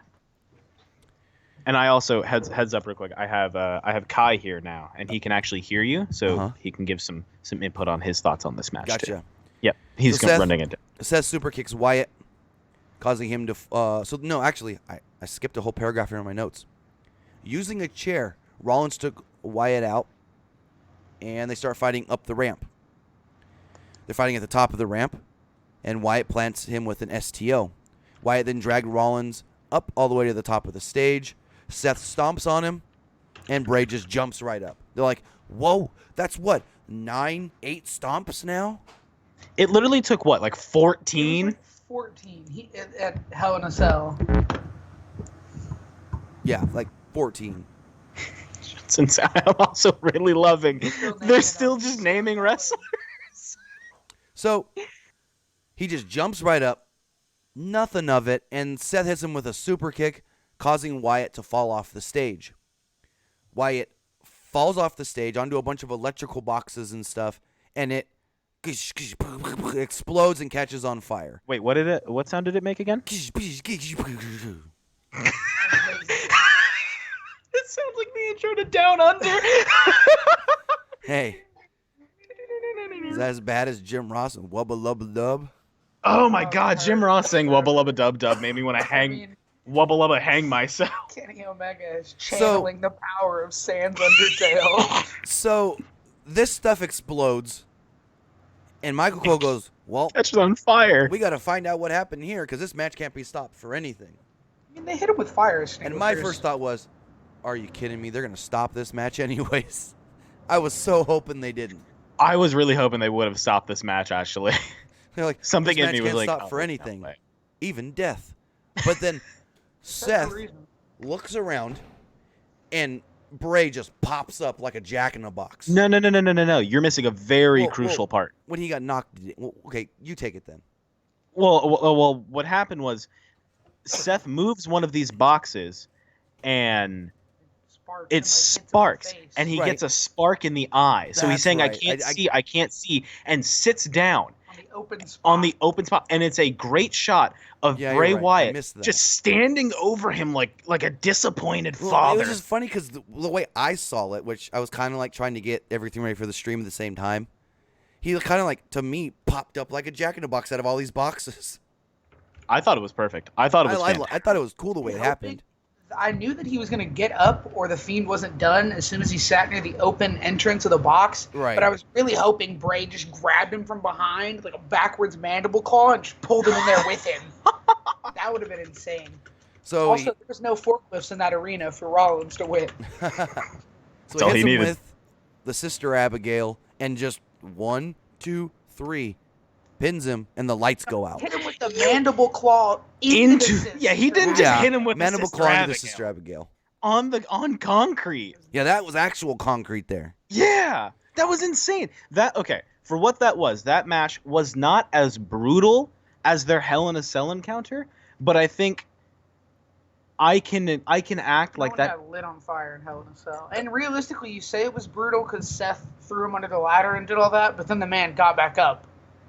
And I also heads up real quick. I have Kai here now, and he can actually hear you, so he can give some input on his thoughts on this match. Gotcha. Too. Yep, he's running into. Seth super kicks Wyatt, causing him to. I skipped a whole paragraph here in my notes. Using a chair, Rollins took Wyatt out, and they start fighting up the ramp. They're fighting at the top of the ramp, and Wyatt plants him with an STO. Wyatt then dragged Rollins up all the way to the top of the stage. Seth stomps on him, and Bray just jumps right up. They're like, whoa, that's what, 8 stomps now? It literally took what, like 14? 14 at Hell in a Cell. Yeah, like 14. Since I'm also really loving, they're still just naming wrestlers. So he just jumps right up, Nothing of it, and Seth hits him with a super kick, causing Wyatt to fall off the stage. Wyatt falls off the stage onto a bunch of electrical boxes and stuff, and it explodes and catches on fire. Wait, what sound did it make again? It sounds like the intro to Down Under. Hey, is that as bad as Jim Ross and Wubba Lubba Dub? Oh my God, Jim Ross saying "Wubba Lubba Dub Dub" made me want to hang Wubba Lubba hang myself. Kenny Omega is channeling the power of Sans Undertale. So this stuff explodes, and Michael Cole goes, "Well, Catches on fire. we got to find out what happened here because this match can't be stopped for anything." I mean, they hit him with fire extinguishers. And my first thought was, "Are you kidding me? They're gonna stop this match anyways." I was so hoping they didn't. I was really hoping they would have stopped this match. Actually, They're like, something this in match me was can't like, stop "Oh, for no anything, way." even death." But then That's the Seth reason. looks around, and Bray just pops up like a jack in a box. No. You're missing a very Whoa, crucial whoa. part. When he got knocked, okay, you take it then. Well, what happened was Seth moves one of these boxes, and it sparks, and he Right. gets a spark in the eye. So he's That's saying, right. I can't see, and sits down on the open spot. on the open spot. And it's a great shot of Yeah, Bray you're right. I Wyatt missed that. just standing over him like a disappointed Well, father. it was just funny because the way I saw it, which I was kind of like trying to get everything ready for the stream at the same time, he kind of like, to me, popped up like a jack in a box out of all these boxes. I thought it was perfect. I thought it was I fantastic. thought it was cool the way it Hoping- happened. I knew that he was going to get up or the Fiend wasn't done as soon as he sat near the open entrance of the box. Right. But I was really hoping Bray just grabbed him from behind, like a backwards mandible claw, and just pulled him in there with him. That would have been insane. So Also, there was no forklifts in that arena for Rollins to win. so all he hits he him needed. with the Sister Abigail and just 1, 2, 3 pins him, and the lights go out. Hit him with the mandible claw into the Yeah, he didn't sister. just hit him with mandible the claw into the Sister Sister Abigail. on concrete. Yeah, that was actual concrete there. Yeah, that was insane. Okay, for what that was, that match was not as brutal as their Hell in a Cell encounter, but I think I can act No like one that. got lit on fire in Hell in a Cell. And realistically, you say it was brutal because Seth threw him under the ladder and did all that, but then the man got back up,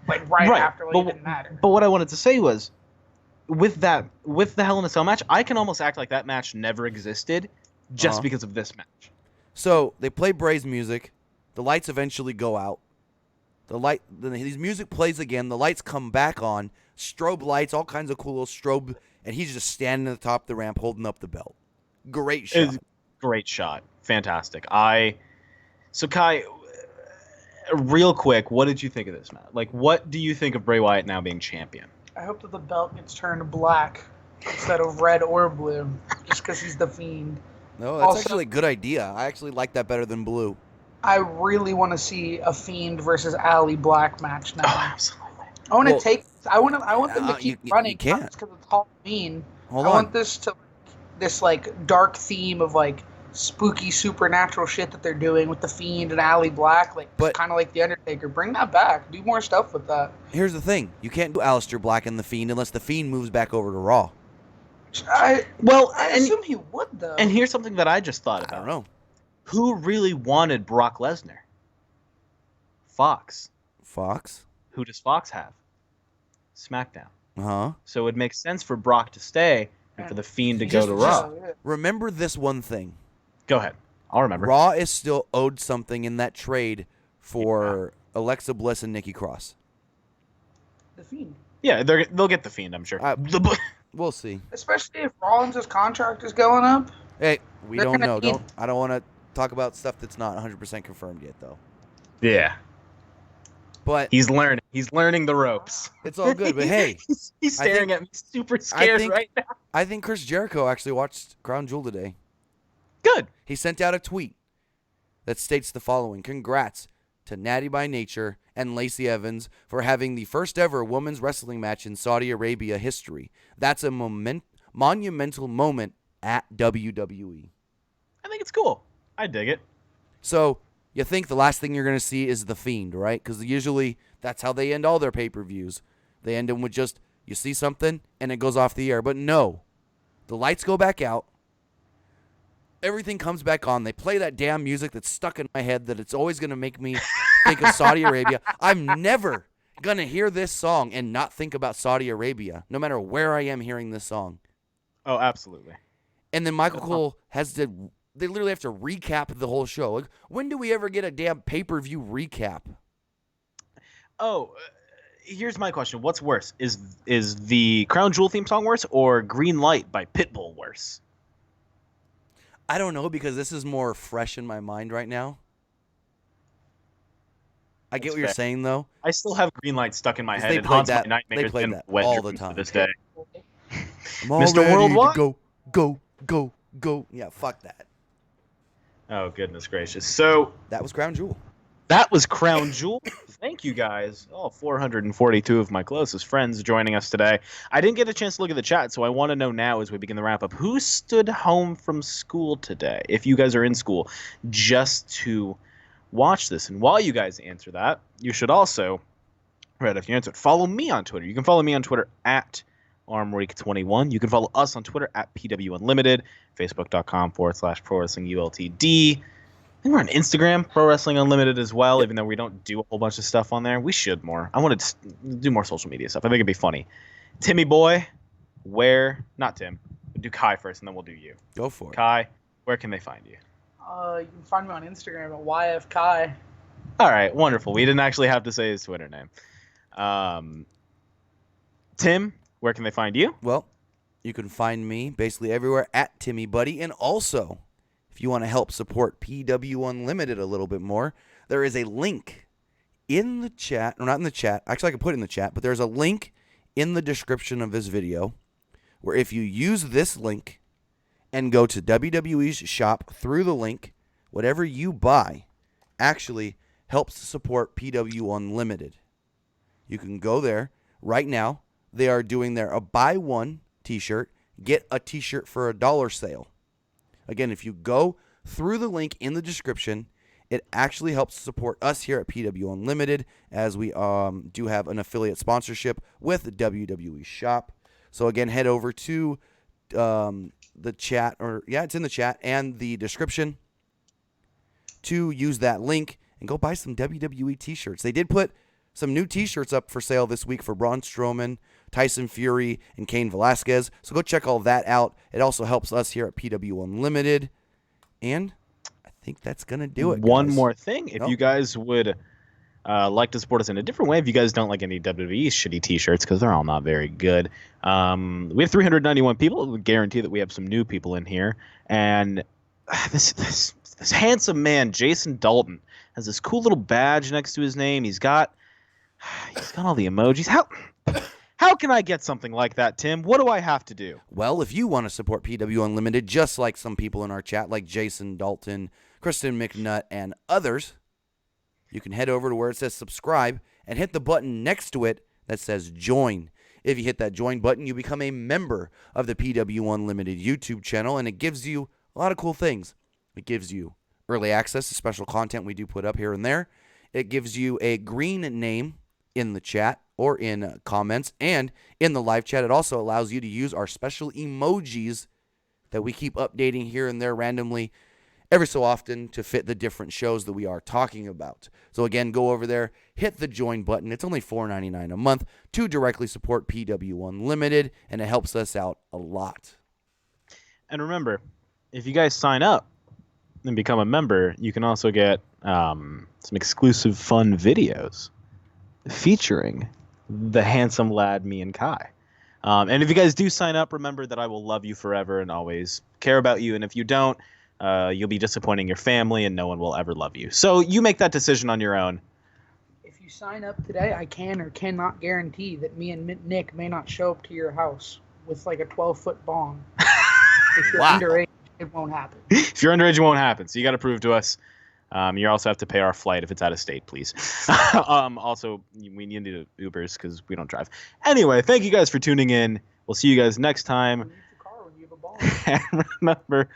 like right after, like it didn't matter. But what I wanted to say was, with the Hell in a Cell match, I can almost act like that match never existed, just Uh-huh. because of this match. So they play Bray's music. The lights eventually go out. His music plays again. The lights come back on. Strobe lights, all kinds of cool little strobe, and he's just standing at the top of the ramp holding up the belt. Great shot. It's great shot, fantastic. So Kai, real quick, what did you think of this match? Like, what do you think of Bray Wyatt now being champion? I hope that the belt gets turned black instead of red or blue, just because he's the Fiend. No, that's Also- actually a good idea. I actually like that better than blue. I really want to see a Fiend versus Ali Black match now. absolutely. I want to Well, I want them to keep you running. can't. Because it's Hall of Fiend. Hold I on. want this like dark theme of like spooky supernatural shit that they're doing with the Fiend and Ali Black, like But- kind of like the Undertaker. Bring that back. Do more stuff with that. Here's the thing. You can't do Aleister Black and The Fiend unless The Fiend moves back over to Raw. I And assume he would though. and here's something that I just thought I about. don't know. Who really wanted Brock Lesnar? Fox. Fox? Who does Fox have? SmackDown. Uh-huh. So it makes sense for Brock to stay and for the Fiend to go to Raw. Remember this one thing. Go ahead. I'll remember. Raw is still owed something in that trade for Alexa Bliss and Nikki Cross. The Fiend. Yeah, they'll get the Fiend, I'm sure. We'll see. Especially if Rollins' contract is going up. Hey, we They're don't gonna know. need- I don't want to talk about stuff that's not 100% confirmed yet, though. Yeah. But He's learning. He's learning the ropes. it's all good. But hey, he's I staring think- at me super scared think- right now. I think Chris Jericho actually watched Crown Jewel today. Good. He sent out a tweet that states the following: "Congrats to Natty by Nature and Lacey Evans for having the first ever women's wrestling match in Saudi Arabia history. That's a monumental moment at WWE." I think it's cool. I dig it. So you think the last thing you're going to see is The Fiend, right? Because usually that's how they end all their pay-per-views. They end them with just, you see something, and it goes off the air. But no, the lights go back out. Everything comes back on. They play that damn music that's stuck in my head that it's always going to make me think of Saudi Arabia. I'm never going to hear this song and not think about Saudi Arabia, no matter where I am hearing this song. Oh, absolutely. And then Michael Cole they literally have to recap the whole show. Like, when do we ever get a damn pay-per-view recap? Oh, here's my question. What's worse? Is the Crown Jewel theme song worse or Green Light by Pitbull worse? I don't know, because this is more fresh in my mind right now. I get what you're saying, though. I still have Green Light stuck in my head. They and played haunts that. my nightmares They played and that wet all the dreams time. to this day. I'm all Mr. ready to Worldwide? go. Yeah, fuck that. Oh, goodness gracious. So That was Crown Jewel. that was Crown Jewel. Thank you, guys. Oh, 442 of my closest friends joining us today. I didn't get a chance to look at the chat, so I want to know now as we begin the wrap-up, who stood home from school today, if you guys are in school, just to watch this? And while you guys answer that, you should also, right after you answer it, follow me on Twitter. You can follow me on Twitter at ArmReek21. You can follow us on Twitter at PWUnlimited, Facebook.com/ProWrestlingULTD. I think we're on Instagram, Pro Wrestling Unlimited as well, even though we don't do a whole bunch of stuff on there. We should more. I want to do more social media stuff. I think it'd be funny. Timmy boy, not Tim. We'll do Kai first, and then we'll do you. Go for it. Kai, where can they find you? You can find me on Instagram at YFKai. All right, wonderful. We didn't actually have to say his Twitter name. Tim, where can they find you? Well, you can find me basically everywhere at Timmy Buddy. And also, if you want to help support PW Unlimited a little bit more, there is a link in the chat, or not in the chat. Actually, I can put it in the chat, but there's a link in the description of this video where if you use this link and go to WWE's shop through the link, whatever you buy actually helps support PW Unlimited. You can go there right now. They are doing their a buy one t-shirt, get a t-shirt for $1 sale. Again, if you go through the link in the description, it actually helps support us here at PW Unlimited, as we do have an affiliate sponsorship with the WWE shop. So again, head over to the chat, it's in the chat and the description, to use that link and go buy some WWE t-shirts. They did put some new t-shirts up for sale this week for Braun Strowman, Tyson Fury, and Cain Velasquez. So go check all that out. It also helps us here at PW Unlimited. And I think that's going to do it, One guys. more thing. If you guys would like to support us in a different way, if you guys don't like any WWE shitty t-shirts, because they're all not very good, we have 391 people. We guarantee that we have some new people in here. And this handsome man, Jason Dalton, has this cool little badge next to his name. He's got all the emojis. How can I get something like that, Tim? What do I have to do? Well, if you want to support PW Unlimited, just like some people in our chat, like Jason Dalton, Kristen McNutt, and others, you can head over to where it says subscribe and hit the button next to it that says join. If you hit that join button, you become a member of the PW Unlimited YouTube channel, and it gives you a lot of cool things. It gives you early access to special content we do put up here and there. It gives you a green name in the chat or in comments, and in the live chat, it also allows you to use our special emojis that we keep updating here and there randomly every so often to fit the different shows that we are talking about. So again, go over there, hit the join button. It's only $4.99 a month to directly support PW Unlimited, and it helps us out a lot. And remember, if you guys sign up and become a member, you can also get some exclusive fun videos featuring the handsome lad, me and Kai. And if you guys do sign up, remember that I will love you forever and always care about you. And if you don't, you'll be disappointing your family and no one will ever love you. So you make that decision on your own. If you sign up today, I can or cannot guarantee that me and Nick may not show up to your house with like a 12-foot bong. If you're underage, it won't happen. If you're underage, it won't happen. So you got to prove to us. You also have to pay our flight if it's out of state, please. Also, we need Ubers because we don't drive. Anyway, thank you guys for tuning in. We'll see you guys next time. Use the car when you have a bong. And remember,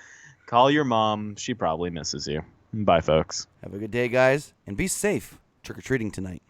call your mom. She probably misses you. Bye, folks. Have a good day, guys, and be safe trick-or-treating tonight.